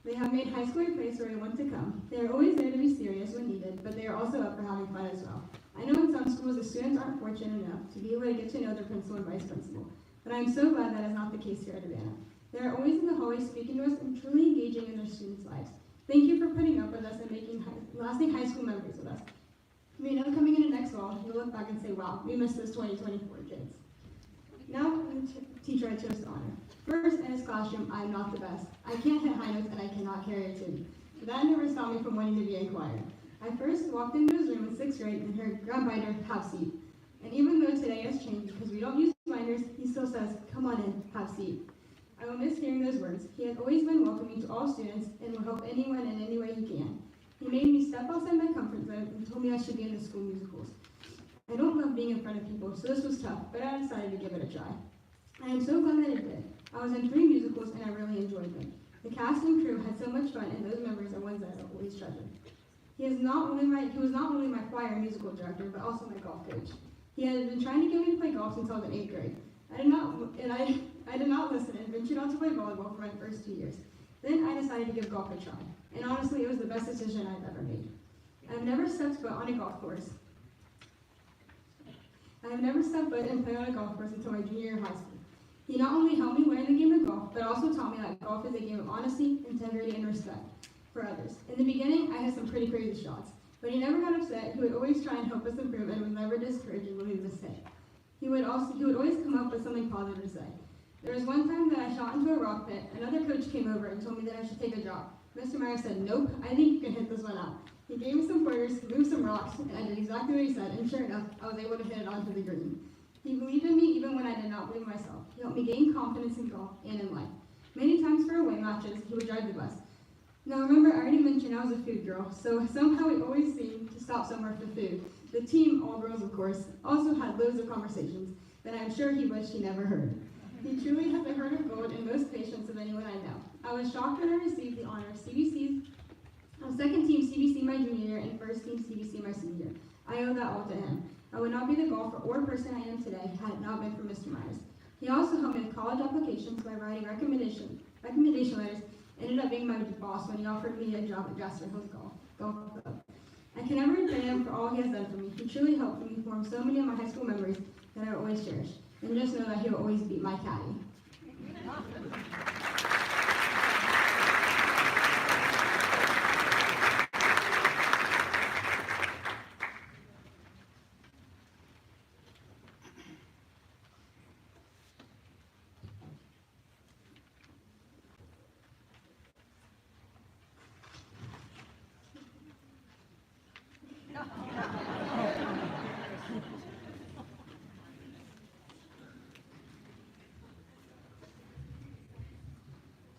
They have made high school a place where I want to come. They are always there to be serious when needed, but they are also up for having fun as well. I know in some schools the students aren't fortunate enough to be able to get to know their principal and vice principal, but I am so glad that is not the case here at Urbana. They are always in the hallway speaking to us and truly engaging in their students' lives. Thank you for putting up with us and making lasting high school memories with us. We know coming into next fall, you'll look back and say, wow, we missed those 2024 kids. Now, the teacher I chose to honor. First, in his classroom, I am not the best. I can't hit high notes and I cannot carry a tune. But that never stopped me from wanting to be in choir. I first walked into his room in 6th grade and heard, grab binder, have seat. And even though today has changed because we don't use binders, he still says, come on in, have seat. I will miss hearing those words. He has always been welcoming to all students and will help anyone in any way he can. He made me step outside my comfort zone and told me I should be in the school musicals. I don't love being in front of people, so this was tough, but I decided to give it a try. I am so glad that I did. I was in 3 musicals and I really enjoyed them. The cast and crew had so much fun, and those memories are ones that I always treasure. He was not only my choir and musical director, but also my golf coach. He had been trying to get me to play golf since I was in 8th grade. I did not listen and ventured out to play volleyball for my first 2 years. Then I decided to give golf a try, and honestly, it was the best decision I've ever made. I've never stepped foot on a golf course. I have never stepped foot and played on a golf course until my junior year of high school. He not only helped me learn the game of golf, but also taught me that golf is a game of honesty, integrity, and respect for others. In the beginning, I had some pretty crazy shots, but he never got upset. He would always try and help us improve and would never discourage when we missed it. He would always come up with something positive to say. There was one time that I shot into a rock pit. Another coach came over and told me that I should take a drop. Mr. Myers said, nope, I think you can hit this one out. He gave me some pointers, moved some rocks, and I did exactly what he said, and sure enough, I was able to hit it onto the green. He believed in me even when I did not believe in myself. He helped me gain confidence in golf and in life. Many times for away matches, he would drive the bus. Now remember, I already mentioned I was a food girl, so somehow we always seemed to stop somewhere for food. The team, all girls of course, also had loads of conversations that I'm sure he wished he never heard. He truly has a heart of gold and most patience of anyone I know. I was shocked when I received the honor of second team CBC my junior year and first team CBC my senior year. I owe that all to him. I would not be the golfer or person I am today had it not been for Mr. Myers. He also helped me with college applications by writing recommendation letters, and ended up being my boss when he offered me a job at Jasper Hills Golf Club. I can never repay him for all he has done for me. He truly helped me form so many of my high school memories that I will always cherish. And just know that he will always be my caddy.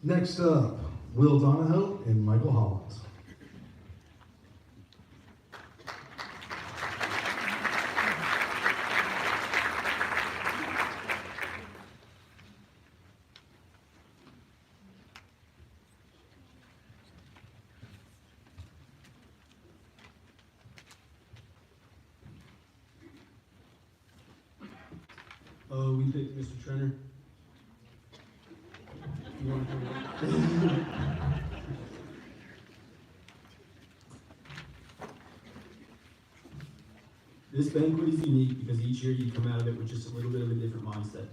Next up, Will Donahoe and Michael Hollins. Oh, we picked Mr. Trenner. You want to come up? This banquet is unique because each year you come out of it with just a little bit of a different mindset.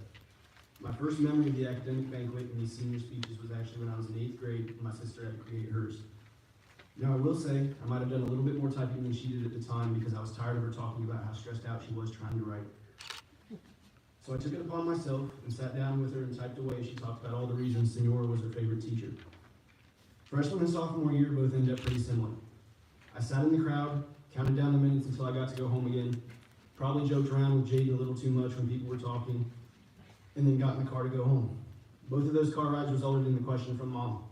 My first memory of the academic banquet and these senior speeches was actually when I was in 8th grade and my sister had to create hers. Now I will say, I might have done a little bit more typing than she did at the time because I was tired of her talking about how stressed out she was trying to write. So I took it upon myself and sat down with her and typed away as she talked about all the reasons Senora was her favorite teacher. Freshman and sophomore year both ended up pretty similar. I sat in the crowd, counted down the minutes until I got to go home again, probably joked around with Jaden a little too much when people were talking, and then got in the car to go home. Both of those car rides resulted in the question from Mom,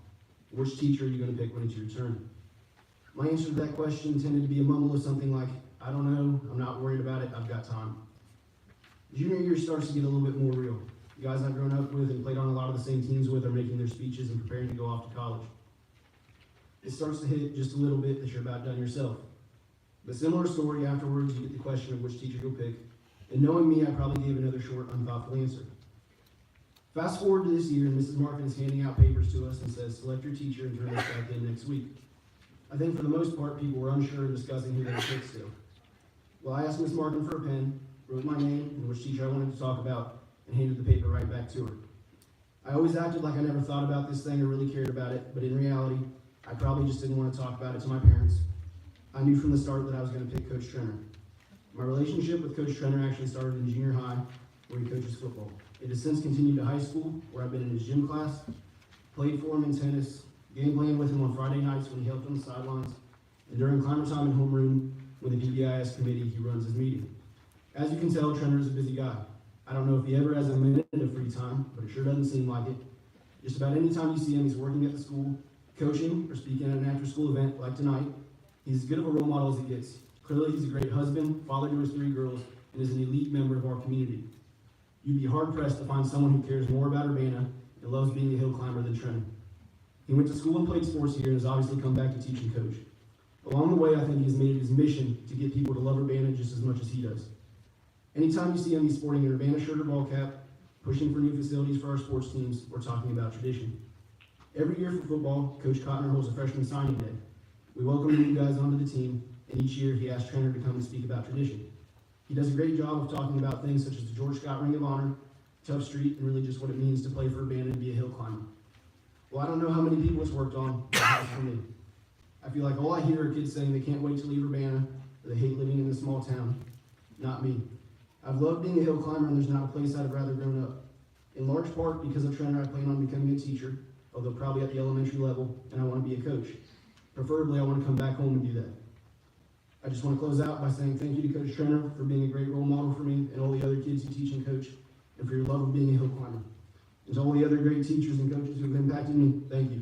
which teacher are you going to pick when it's your turn? My answer to that question tended to be a mumble of something like, I don't know, I'm not worried about it, I've got time. Junior year starts to get a little bit more real. The guys I've grown up with and played on a lot of the same teams with are making their speeches and preparing to go off to college. It starts to hit just a little bit that you're about done yourself. But similar story, afterwards you get the question of which teacher you'll pick, and knowing me, I probably gave another short, unthoughtful answer. Fast forward to this year, and Mrs. Markin is handing out papers to us and says, select your teacher and turn us back in next week. I think for the most part, people were unsure and discussing who they would pick still. Well, I asked Miss Markin for a pen, wrote my name and which teacher I wanted to talk about, and handed the paper right back to her. I always acted like I never thought about this thing or really cared about it, but in reality, I probably just didn't want to talk about it to my parents. I knew from the start that I was going to pick Coach Trenner. My relationship with Coach Trenner actually started in junior high, where he coaches football. It has since continued to high school, where I've been in his gym class, played for him in tennis, game playing with him on Friday nights when he helped on the sidelines, and during climber time in homeroom when the PBIS committee he runs his meeting. As you can tell, Trenner is a busy guy. I don't know if he ever has a minute of free time, but it sure doesn't seem like it. Just about any time you see him, he's working at the school, coaching, or speaking at an after-school event like tonight. He's as good of a role model as it gets. Clearly, he's a great husband, father to his 3 girls, and is an elite member of our community. You'd be hard-pressed to find someone who cares more about Urbana and loves being a hill climber than Trenner. He went to school and played sports here and has obviously come back to teach and coach. Along the way, I think he has made it his mission to get people to love Urbana just as much as he does. Anytime you see him, he's sporting an Urbana shirt or ball cap, pushing for new facilities for our sports teams, or talking about tradition. Every year for football, Coach Cotner holds a freshman signing day. We welcome the new guys onto the team, and each year he asks Trenner to come and speak about tradition. He does a great job of talking about things such as the George Scott Ring of Honor, Tough Street, and really just what it means to play for Urbana and be a hill climber. Well, I don't know how many people it's worked on, but it has for me. I feel like all I hear are kids saying they can't wait to leave Urbana, or they hate living in a small town. Not me. I've loved being a hill climber, and there's not a place I'd have rather grown up. In large part because of Trenner, I plan on becoming a teacher, although probably at the elementary level, and I want to be a coach. Preferably, I want to come back home and do that. I just want to close out by saying thank you to Coach Trenner for being a great role model for me and all the other kids who teach and coach, and for your love of being a hill climber. And to all the other great teachers and coaches who have impacted me, thank you.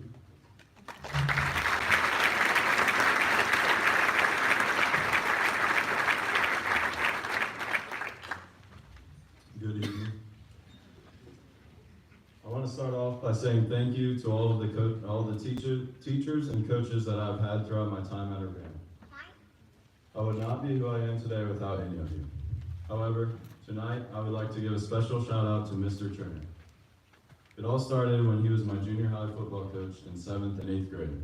Good evening. I want to start off by saying thank you to all of the teachers and coaches that I've had throughout my time at Urbana. I would not be who I am today without any of you. However, tonight I would like to give a special shout out to Mr. Turner. It all started when he was my junior high football coach in 7th and 8th grade.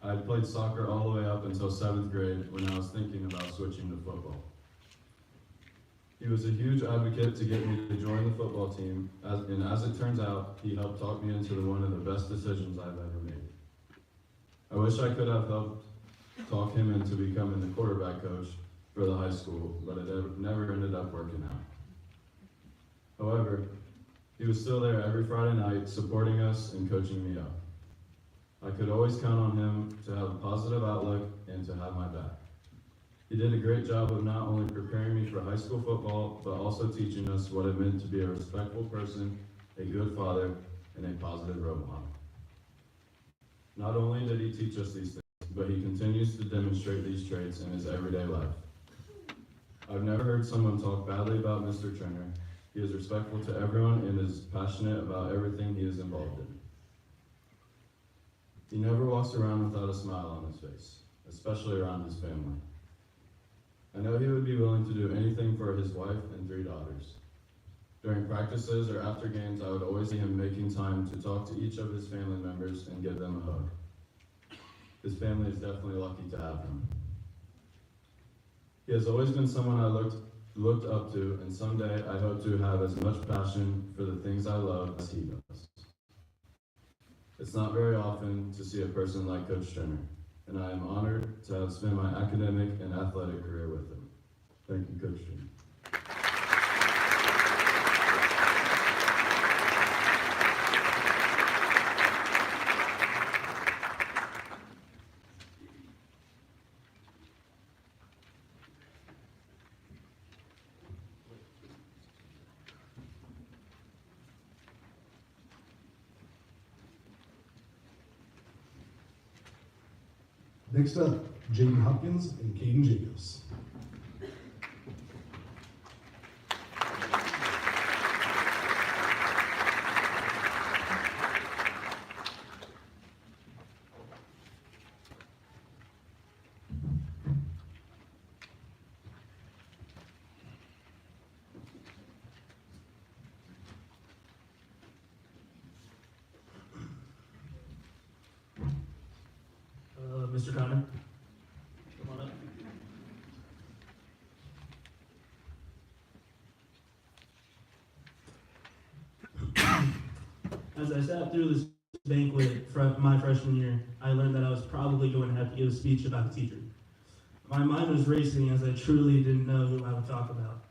I had played soccer all the way up until 7th grade when I was thinking about switching to football. He was a huge advocate to get me to join the football team, and as it turns out, he helped talk me into one of the best decisions I've ever made. I wish I could have helped talk him into becoming the quarterback coach for the high school, but it never ended up working out. However, he was still there every Friday night, supporting us and coaching me up. I could always count on him to have a positive outlook and to have my back. He did a great job of not only preparing me for high school football, but also teaching us what it meant to be a respectful person, a good father, and a positive role model. Not only did he teach us these things, but he continues to demonstrate these traits in his everyday life. I've never heard someone talk badly about Mr. Turner. He is respectful to everyone and is passionate about everything he is involved in. He never walks around without a smile on his face, especially around his family. I know he would be willing to do anything for his wife and 3 daughters. During practices or after games, I would always see him making time to talk to each of his family members and give them a hug. His family is definitely lucky to have him. He has always been someone I looked up to, and someday I hope to have as much passion for the things I love as he does. It's not very often to see a person like Coach Stringer, and I am honored to have spent my academic and athletic career with him. Thank you, Coach Stringer. Next up, Jaden Hopkins and Caden Jacobs. Mr. Connor, come on up. As I sat through this banquet my freshman year, I learned that I was probably going to have to give a speech about a teacher. My mind was racing as I truly didn't know who I would talk about.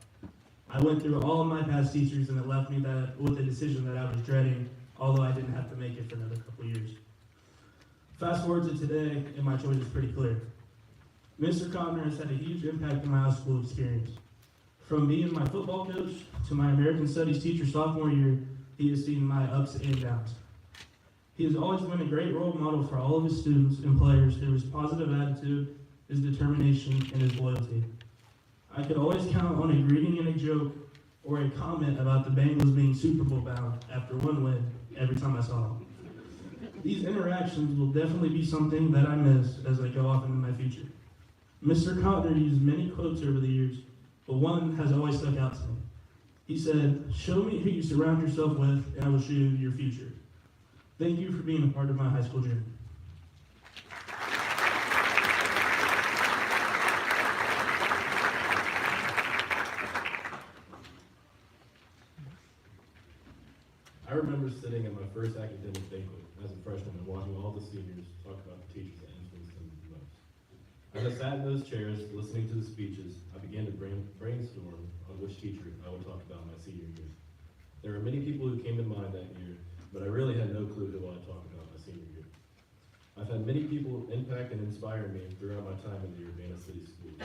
I went through all of my past teachers and it left me with a decision that I was dreading, although I didn't have to make it for another couple years. Fast forward to today, and my choice is pretty clear. Mr. Connor has had a huge impact in my high school experience. From being my football coach to my American Studies teacher sophomore year, he has seen my ups and downs. He has always been a great role model for all of his students and players through his positive attitude, his determination, and his loyalty. I could always count on a greeting and a joke or a comment about the Bengals being Super Bowl bound after one win every time I saw him. These interactions will definitely be something that I miss as I go off into my future. Mr. Connor used many quotes over the years, but one has always stuck out to me. He said, "Show me who you surround yourself with, and I will show you your future." Thank you for being a part of my high school journey. I remember sitting at my first academic banquet as a freshman and watching all the seniors talk about the teachers that influenced them the most. As I sat in those chairs listening to the speeches, I began to brainstorm on which teacher I would talk about my senior year. There were many people who came to mind that year, but I really had no clue who I'd talk about my senior year. I've had many people impact and inspire me throughout my time in the Urbana City Schools.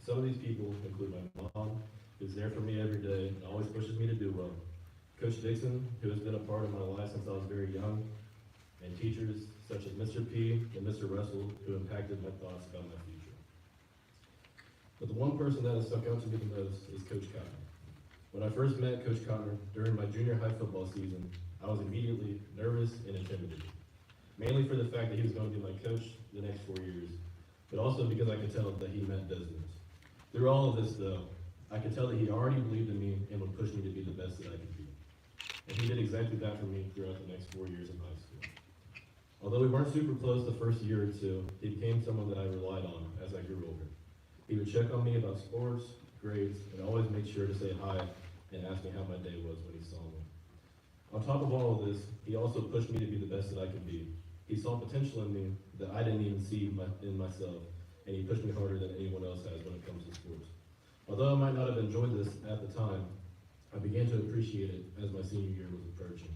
Some of these people include my mom, who's there for me every day and always pushes me to do well. Coach Dixon, who has been a part of my life since I was very young, and teachers such as Mr. P and Mr. Russell, who impacted my thoughts about my future. But the one person that has stuck out to me the most is Coach Cotton. When I first met Coach Cotton during my junior high football season, I was immediately nervous and intimidated, mainly for the fact that he was going to be my coach the next 4 years, but also because I could tell that he meant business. Through all of this, though, I could tell that he already believed in me and would push me to be the best that I could be. And he did exactly that for me throughout the next 4 years of high school. Although we weren't super close the first year or two, he became someone that I relied on as I grew older. He would check on me about sports, grades, and always make sure to say hi and ask me how my day was when he saw me. On top of all of this, he also pushed me to be the best that I could be. He saw potential in me that I didn't even see in myself, and he pushed me harder than anyone else has when it comes to sports. Although I might not have enjoyed this at the time, I began to appreciate it as my senior year was approaching.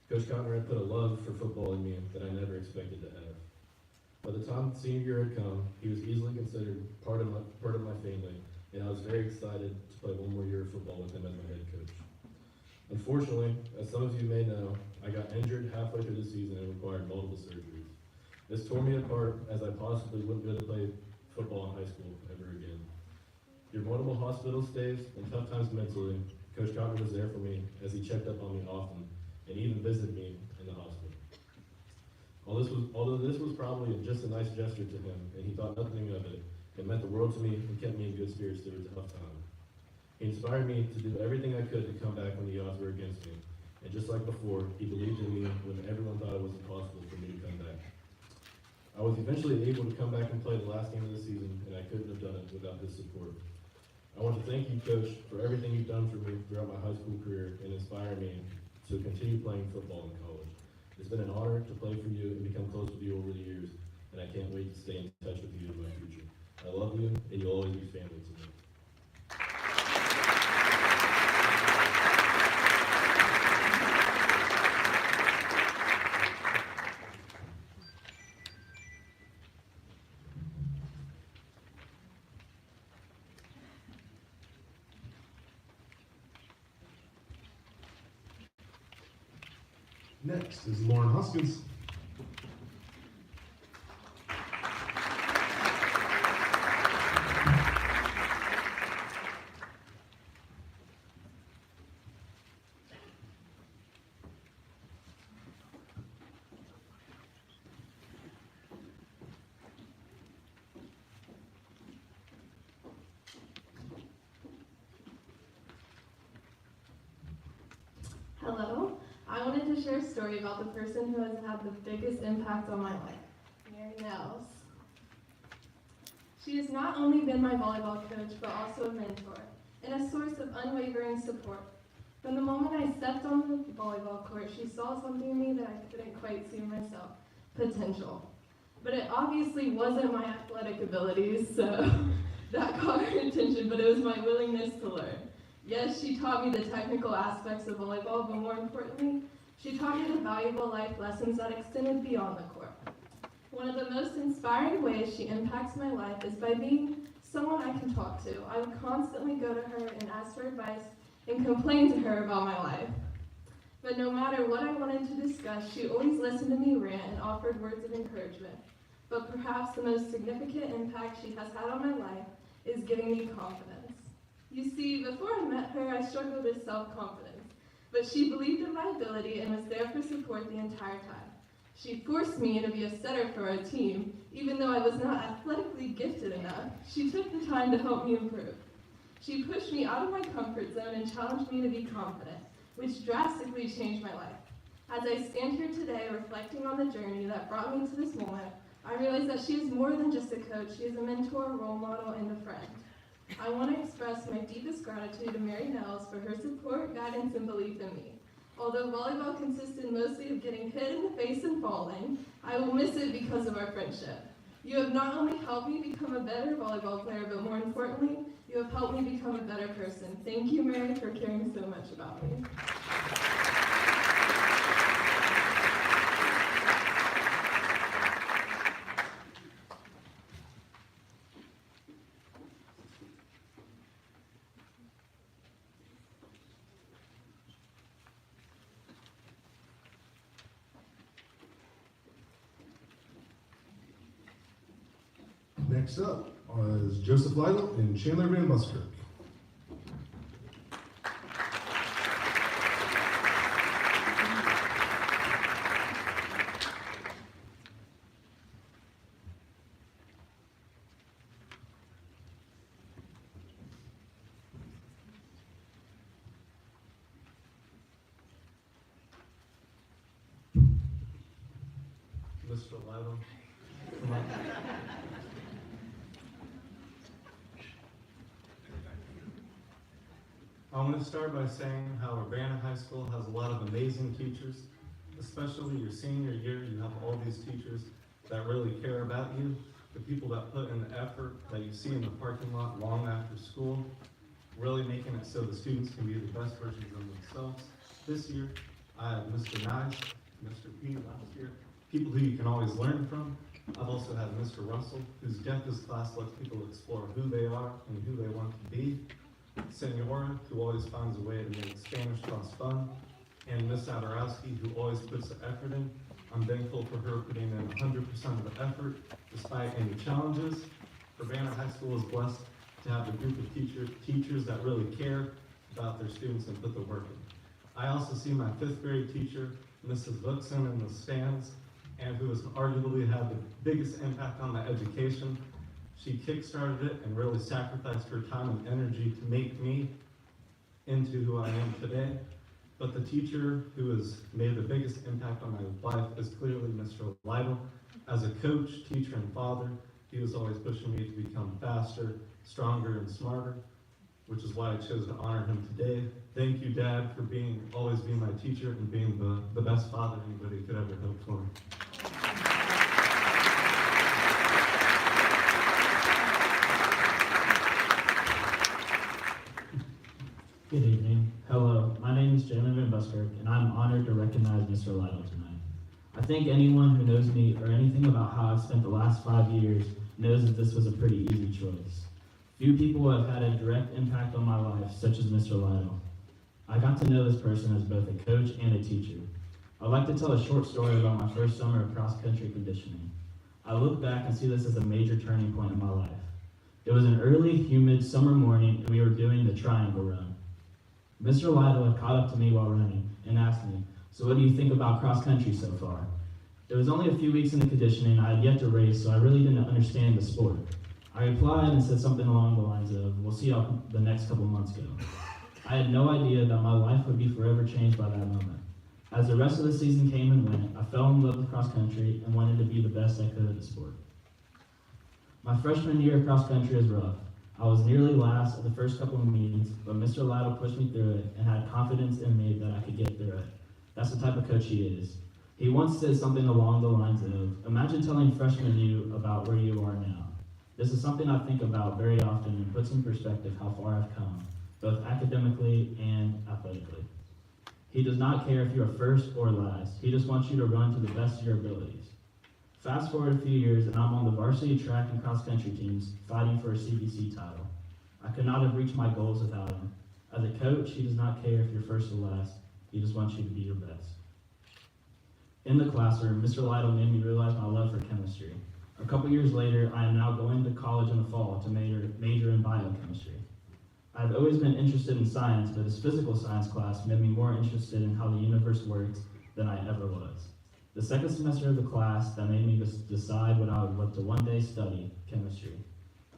Coach Cotton had put a love for football in me that I never expected to have. By the time senior year had come, he was easily considered part of my family, and I was very excited to play one more year of football with him as my head coach. Unfortunately, as some of you may know, I got injured halfway through the season and required multiple surgeries. This tore me apart as I possibly wouldn't be able to play football in high school ever again. Through multiple hospital stays and tough times mentally, Coach Cotton was there for me as he checked up on me often and even visited me in the hospital. Although this was probably just a nice gesture to him and he thought nothing of it, it meant the world to me and kept me in good spirits through a tough time. He inspired me to do everything I could to come back when the odds were against me. And just like before, he believed in me when everyone thought it was impossible for me to come back. I I was eventually able to come back and play the last game of the season, and I couldn't have done it without his support. I want to thank you, Coach, for everything you've done for me throughout my high school career and inspire me to continue playing football in college. It's been an honor to play for you and become close with you over the years, and I can't wait to stay in touch with you in my future. I love you, and you'll always be family to me. Next is Lauren Hoskins. Hello. I wanted to share a story about the person who has had the biggest impact on my life, Mary Nels. She has not only been my volleyball coach, but also a mentor and a source of unwavering support. From the moment I stepped on the volleyball court, she saw something in me that I couldn't quite see myself, potential. But it obviously wasn't my athletic abilities, so that caught her attention, but it was my willingness to learn. Yes, she taught me the technical aspects of volleyball, but more importantly, she taught me the valuable life lessons that extended beyond the court. One of the most inspiring ways she impacts my life is by being someone I can talk to. I would constantly go to her and ask for advice and complain to her about my life. But no matter what I wanted to discuss, she always listened to me rant and offered words of encouragement. But perhaps the most significant impact she has had on my life is giving me confidence. You see, before I met her, I struggled with self-confidence, but she believed in my ability and was there for support the entire time. She forced me to be a setter for our team, even though I was not athletically gifted enough. She took the time to help me improve. She pushed me out of my comfort zone and challenged me to be confident, which drastically changed my life. As I stand here today reflecting on the journey that brought me to this moment, I realize that she is more than just a coach. She is a mentor, role model, and a friend. I want to express my deepest gratitude to Mary Nels for her support, guidance, and belief in me. Although volleyball consisted mostly of getting hit in the face and falling, I will miss it because of our friendship. You have not only helped me become a better volleyball player, but more importantly, you have helped me become a better person. Thank you, Mary, for caring so much about me. Next up is Joseph Lytle and Chandler Van Buskirk. Mr. Lytle, come on. I want to start by saying how Urbana High School has a lot of amazing teachers, especially your senior year. You have all these teachers that really care about you, the people that put in the effort that you see in the parking lot long after school, really making it so the students can be the best versions of themselves. This year, I have Mr. Nice, Mr. P last year, people who you can always learn from. I've also had Mr. Russell, whose Death class lets people explore who they are and who they want to be. Senora, who always finds a way to make Spanish class fun, and Miss Adorowski, who always puts the effort in. I'm thankful for her putting in 100% of the effort, despite any challenges. Urbana High School is blessed to have a group of teachers that really care about their students and put the work in. I also see my 5th grade teacher, Mrs. Vuxen, in the stands, and who has arguably had the biggest impact on my education. She kickstarted it and really sacrificed her time and energy to make me into who I am today. But the teacher who has made the biggest impact on my life is clearly Mr. Lytle. As a coach, teacher, and father, he was always pushing me to become faster, stronger, and smarter, which is why I chose to honor him today. Thank you, Dad, for always being my teacher and being the best father anybody could ever hope for. Good evening. Hello, my name is Jalen Van Buskirk, and I'm honored to recognize Mr. Lytle tonight. I think anyone who knows me or anything about how I've spent the last 5 years knows that this was a pretty easy choice. Few people have had a direct impact on my life, such as Mr. Lytle. I got to know this person as both a coach and a teacher. I'd like to tell a short story about my first summer of cross-country conditioning. I look back and see this as a major turning point in my life. It was an early, humid summer morning, and we were doing the triangle run. Mr. Lytle had caught up to me while running and asked me, "So what do you think about cross-country so far?" It was only a few weeks into conditioning, I had yet to race, so I really didn't understand the sport. I replied and said something along the lines of, "We'll see how the next couple months go." I had no idea that my life would be forever changed by that moment. As the rest of the season came and went, I fell in love with cross-country and wanted to be the best I could at the sport. My freshman year of cross-country was rough. I was nearly last at the first couple of meetings, but Mr. Lytle pushed me through it and had confidence in me that I could get through it. That's the type of coach he is. He once said something along the lines of, "Imagine telling freshman you about where you are now." This is something I think about very often and puts in perspective how far I've come, both academically and athletically. He does not care if you are first or last. He just wants you to run to the best of your abilities. Fast forward a few years, and I'm on the varsity track and cross-country teams fighting for a CBC title. I could not have reached my goals without him. As a coach, he does not care if you're first or last. He just wants you to be your best. In the classroom, Mr. Lytle made me realize my love for chemistry. A couple years later, I am now going to college in the fall to major in biochemistry. I've always been interested in science, but his physical science class made me more interested in how the universe works than I ever was. The second semester of the class that made me decide what I would love to one day study, chemistry.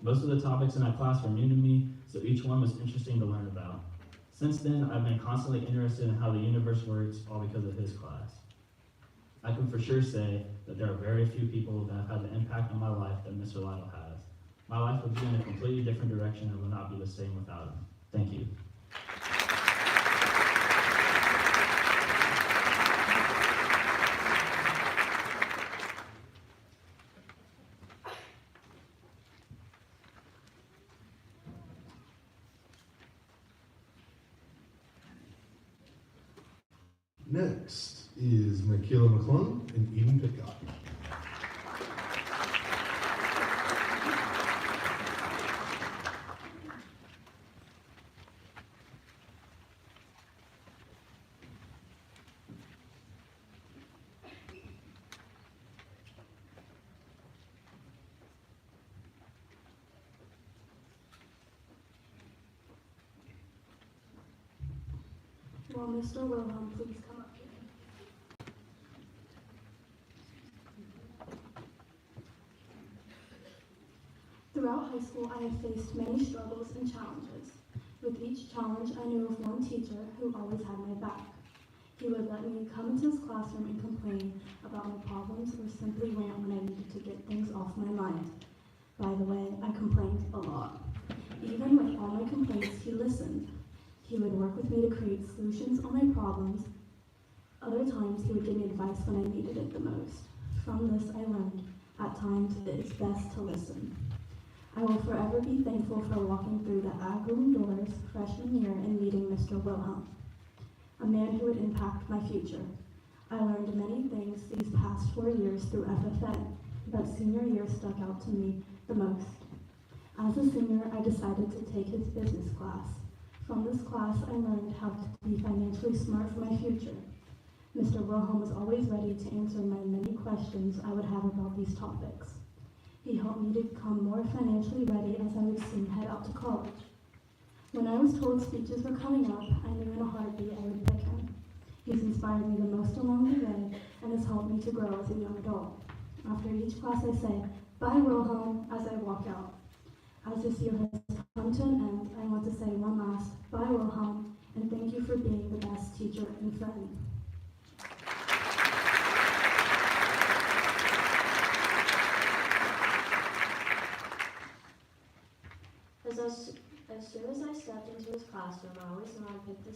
Most of the topics in that class were new to me, so each one was interesting to learn about. Since then, I've been constantly interested in how the universe works, all because of his class. I can for sure say that there are very few people that have had the impact on my life that Mr. Lytle has. My life would be in a completely different direction and would not be the same without him. Thank you. Next is Michaela McClung and Eden Pitcock. Will Mr. Wilhelm please come up here? Throughout high school, I have faced many struggles and challenges. With each challenge, I knew of one teacher who always had my back. He would let me come into his classroom and complain about my problems or simply rant when I needed to get things off my mind. By the way, I complained a lot. Even with all my complaints, he listened. He would work with me to create solutions on my problems. Other times, he would give me advice when I needed it the most. From this, I learned, at times, it is best to listen. I will forever be thankful for walking through the ag room doors freshman year and meeting Mr. Wilhelm, a man who would impact my future. I learned many things these past 4 years through FFN, but senior year stuck out to me the most. As a senior, I decided to take his business class. From this class, I learned how to be financially smart for my future. Mr. Wilhelm was always ready to answer my many questions I would have about these topics. He helped me to become more financially ready as I would soon head out to college. When I was told speeches were coming up, I knew in a heartbeat I would pick him. He's inspired me the most along the way and has helped me to grow as a young adult. After each class, I say, "Bye, Wilhelm," as I walk out. As this year has come to an end, I want to say one last bye, Wilhelm, and thank you for being the best teacher and friend.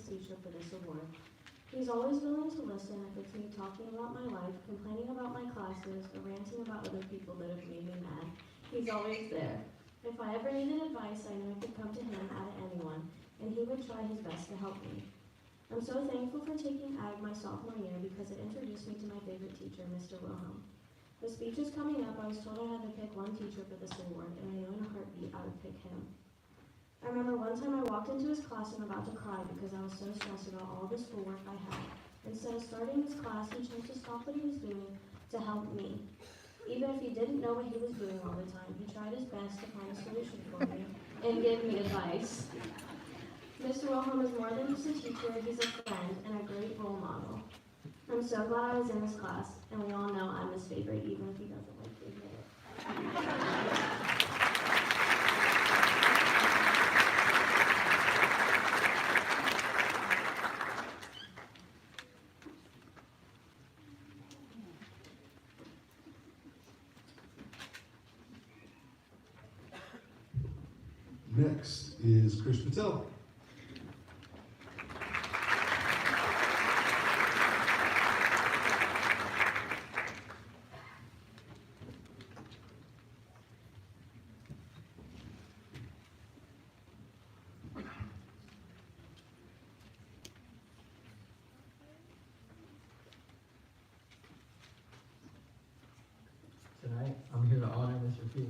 teacher for this award. He's always willing to listen if it's me talking about my life, complaining about my classes, or ranting about other people that have made me mad. He's always there. If I ever needed advice, I knew I could come to him out of anyone, and he would try his best to help me. I'm so thankful for taking ag my sophomore year because it introduced me to my favorite teacher, Mr. Wilhelm. The speech is coming up. I was told I had to pick one teacher for this award, and I knew in a heartbeat I would pick him. I remember one time I walked into his class and about to cry because I was so stressed about all the schoolwork I had. Instead of starting his class, he chose to stop what he was doing to help me. Even if he didn't know what he was doing all the time, he tried his best to find a solution for me and give me advice. Mr. Wilhelm is more than just a teacher, he's a friend and a great role model. I'm so glad I was in this class, and we all know I'm his favorite, even if he doesn't like to admit it. Next is Krish Patel. Tonight, I'm here to honor Mr. P.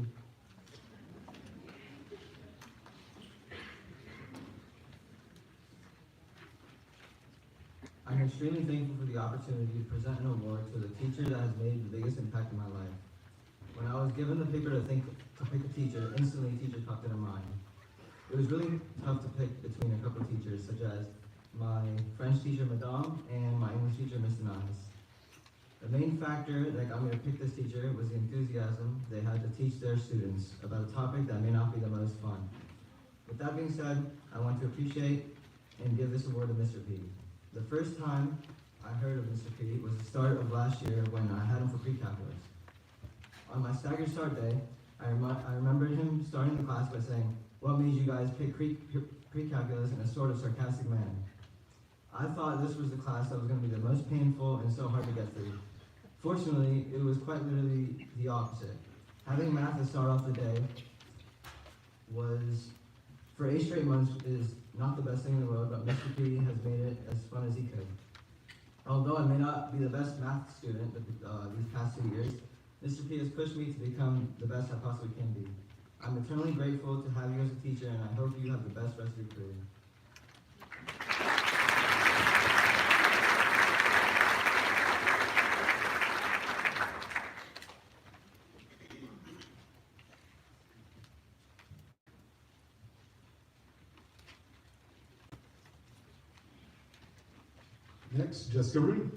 I'm extremely thankful for the opportunity to present an award to the teacher that has made the biggest impact in my life. When I was given the paper to pick a teacher, instantly a teacher popped into mind. It was really tough to pick between a couple of teachers, such as my French teacher, Madame, and my English teacher, Mr. Nice. The main factor that got me to pick this teacher was the enthusiasm they had to teach their students about a topic that may not be the most fun. With that being said, I want to appreciate and give this award to Mr. P. The first time I heard of Mr. P was the start of last year when I had him for pre-calculus. On my staggered start day, I remembered him starting the class by saying, "What made you guys pick pre-calculus?" in a sort of sarcastic manner. I thought this was the class that was going to be the most painful and so hard to get through. Fortunately, it was quite literally the opposite. Having math to start off the day was, for 8 straight months, is not the best thing in the world, but Mr. P has made it as fun as he could. Although I may not be the best math student these past 2 years, Mr. P has pushed me to become the best I possibly can be. I'm eternally grateful to have you as a teacher, and I hope you have the best rest of your career. Next, Jessica Rooney.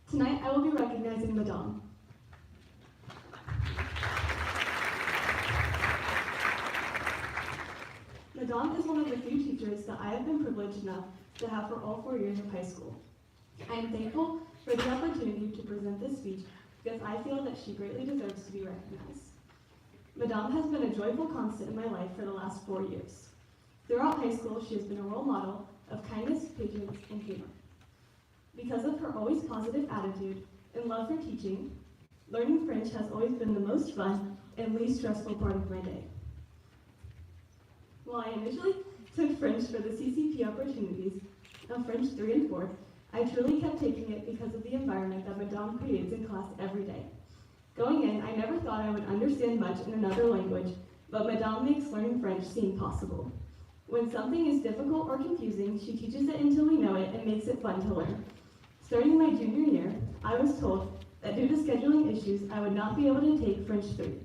Tonight, I will be recognizing Madame. Madame is one of the few teachers that I have been privileged enough to have for all 4 years of high school. I am thankful for the opportunity to present this speech because I feel that she greatly deserves to be recognized. Madame has been a joyful constant in my life for the last 4 years. Throughout high school, she has been a role model of kindness, patience, and humor. Because of her always positive attitude and love for teaching, learning French has always been the most fun and least stressful part of my day. While I initially took French for the CCP opportunities of French 3 and 4, I truly kept taking it because of the environment that Madame creates in class every day. Going in, I never thought I would understand much in another language, but Madame makes learning French seem possible. When something is difficult or confusing, she teaches it until we know it and makes it fun to learn. Starting my junior year, I was told that due to scheduling issues, I would not be able to take French 3.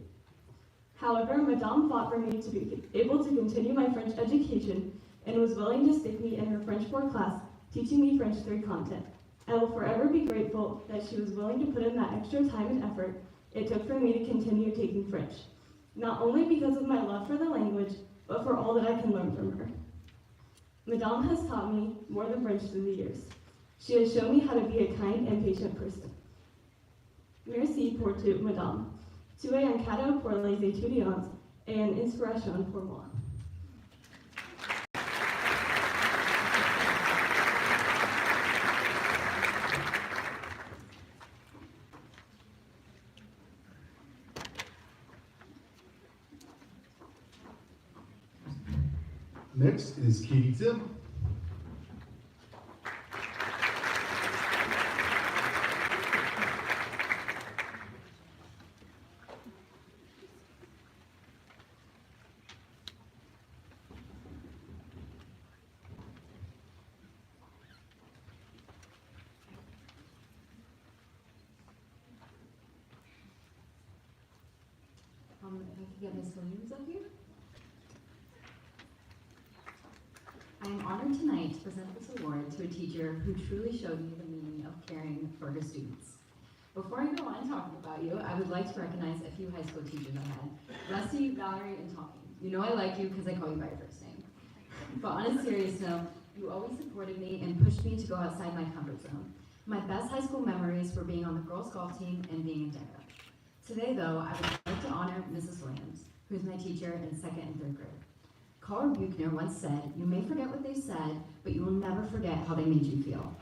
However, Madame fought for me to be able to continue my French education and was willing to stick me in her French 4 class, teaching me French 3 content. I will forever be grateful that she was willing to put in that extra time and effort it took for me to continue taking French, not only because of my love for the language, but for all that I can learn from her. Madame has taught me more than French through the years. She has shown me how to be a kind and patient person. Merci pour tout, Madame. Tu es un cadeau pour les étudiants et une inspiration pour moi. Next is Katie Tim. If I could get Ms. Williams up here. I am honored tonight to present this award to a teacher who truly showed me the meaning of caring for her students. Before I go on talking about you, I would like to recognize a few high school teachers I had. Rusty, Valerie, and Tommy. You know I like you because I call you by your first name. But on a serious note, you always supported me and pushed me to go outside my comfort zone. My best high school memories were being on the girls' golf team and being in DECA. Today, though, I would like to honor Mrs. Williams, who is my teacher in 2nd and 3rd grade. Carl Buchner once said, "You may forget what they said, but you will never forget how they made you feel."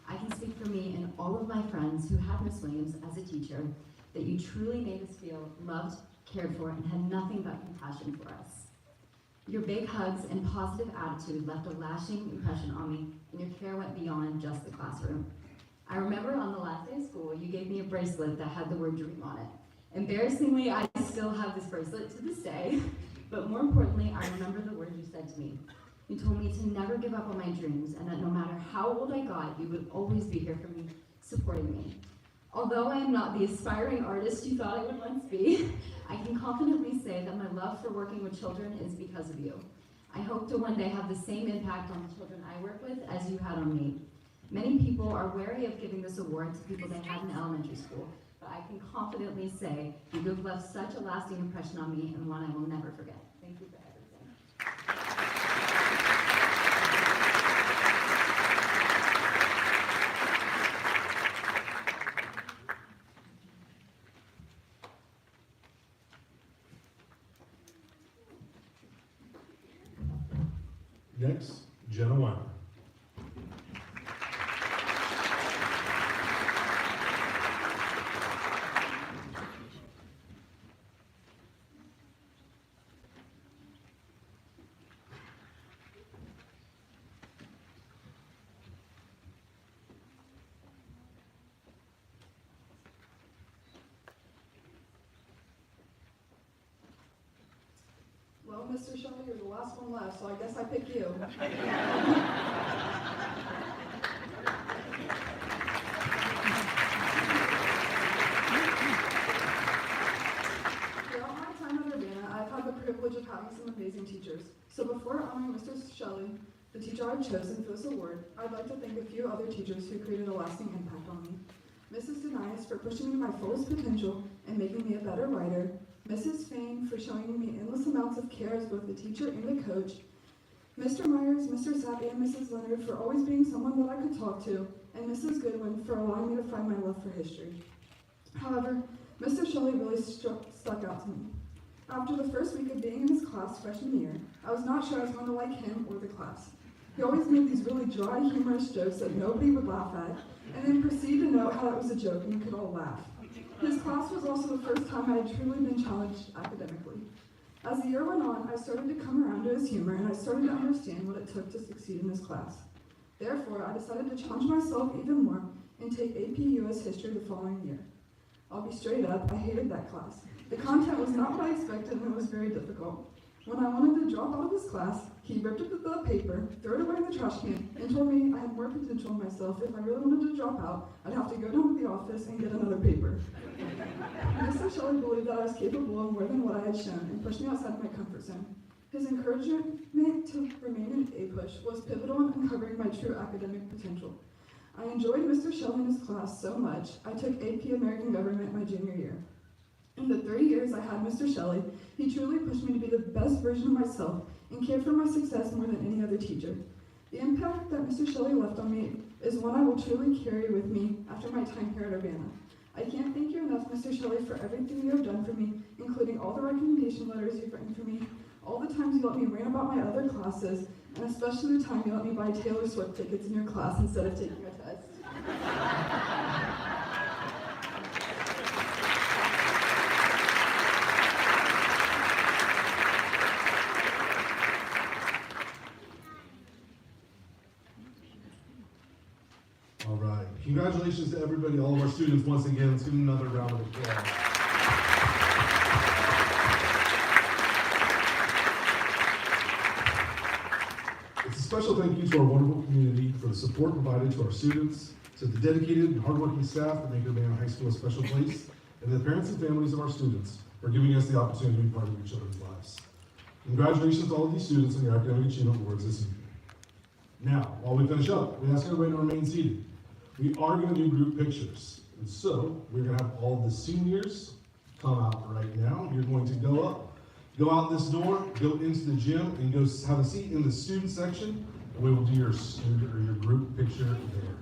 I can speak for me and all of my friends who had Miss Williams as a teacher, that you truly made us feel loved, cared for, and had nothing but compassion for us. Your big hugs and positive attitude left a lasting impression on me, and your care went beyond just the classroom. I remember on the last day of school, you gave me a bracelet that had the word dream on it. Embarrassingly, I still have this bracelet to this day, but more importantly, I remember the words you said to me. You told me to never give up on my dreams, and that no matter how old I got, you would always be here for me, supporting me. Although I am not the aspiring artist you thought I would once be, I can confidently say that my love for working with children is because of you. I hope to one day have the same impact on the children I work with as you had on me. Many people are wary of giving this award to people they had in elementary school, but I can confidently say you have left such a lasting impression on me and one I will never forget. Thank you for everything. Next, Jenna Weimer. Well, Mr. Shelley, you're the last one left, so I guess I pick you. Throughout my time at Urbana, I've had the privilege of having some amazing teachers. So before honoring Mr. Shelley, the teacher I've chosen for this award, I'd like to thank a few other teachers who created a lasting impact on me. Mrs. Denias for pushing me to my fullest potential and making me a better writer. Mrs. Fain for showing me endless amounts of care as both the teacher and the coach. Mr. Myers, Mr. Sapp, and Mrs. Leonard for always being someone that I could talk to, and Mrs. Goodwin for allowing me to find my love for history. However, Mr. Shelley really stuck out to me. After the first week of being in his class freshman year, I was not sure I was going to like him or the class. He always made these really dry, humorous jokes that nobody would laugh at, and then proceeded to note how it was a joke and we could all laugh. His class was also the first time I had truly been challenged academically. As the year went on, I started to come around to his humor and I started to understand what it took to succeed in his class. Therefore, I decided to challenge myself even more and take AP US History the following year. I'll be straight up, I hated that class. The content was not what I expected and it was very difficult. When I wanted to drop out of his class, he ripped up the paper, threw it away in the trash can, and told me I had more potential in myself. If I really wanted to drop out, I'd have to go down to the office and get another paper. Mr. Shelley believed that I was capable of more than what I had shown and pushed me outside my comfort zone. His encouragement to remain an A-push was pivotal in uncovering my true academic potential. I enjoyed Mr. Shelley and his class so much, I took AP American Government my junior year. In the 30 years I had Mr. Shelley, he truly pushed me to be the best version of myself and cared for my success more than any other teacher. The impact that Mr. Shelley left on me is one I will truly carry with me after my time here at Urbana. I can't thank you enough, Mr. Shelley, for everything you have done for me, including all the recommendation letters you've written for me, all the times you let me rant about my other classes, and especially the time you let me buy Taylor Swift tickets in your class instead of taking a test. All right. Congratulations to everybody, all of our students once again. Let's give them another round of applause. It's a special thank you to our wonderful community for the support provided to our students, to the dedicated and hardworking staff that make Urbana High School a special place, and to the parents and families of our students for giving us the opportunity to be part of your children's lives. Congratulations to all of these students on your Academic Achievement Awards this evening. Now, while we finish up, we ask everybody to remain seated. We are going to do group pictures, and so we're going to have all the seniors come out right now. You're going to go out this door, go into the gym, and go have a seat in the student section, and we will do your student or your group picture there.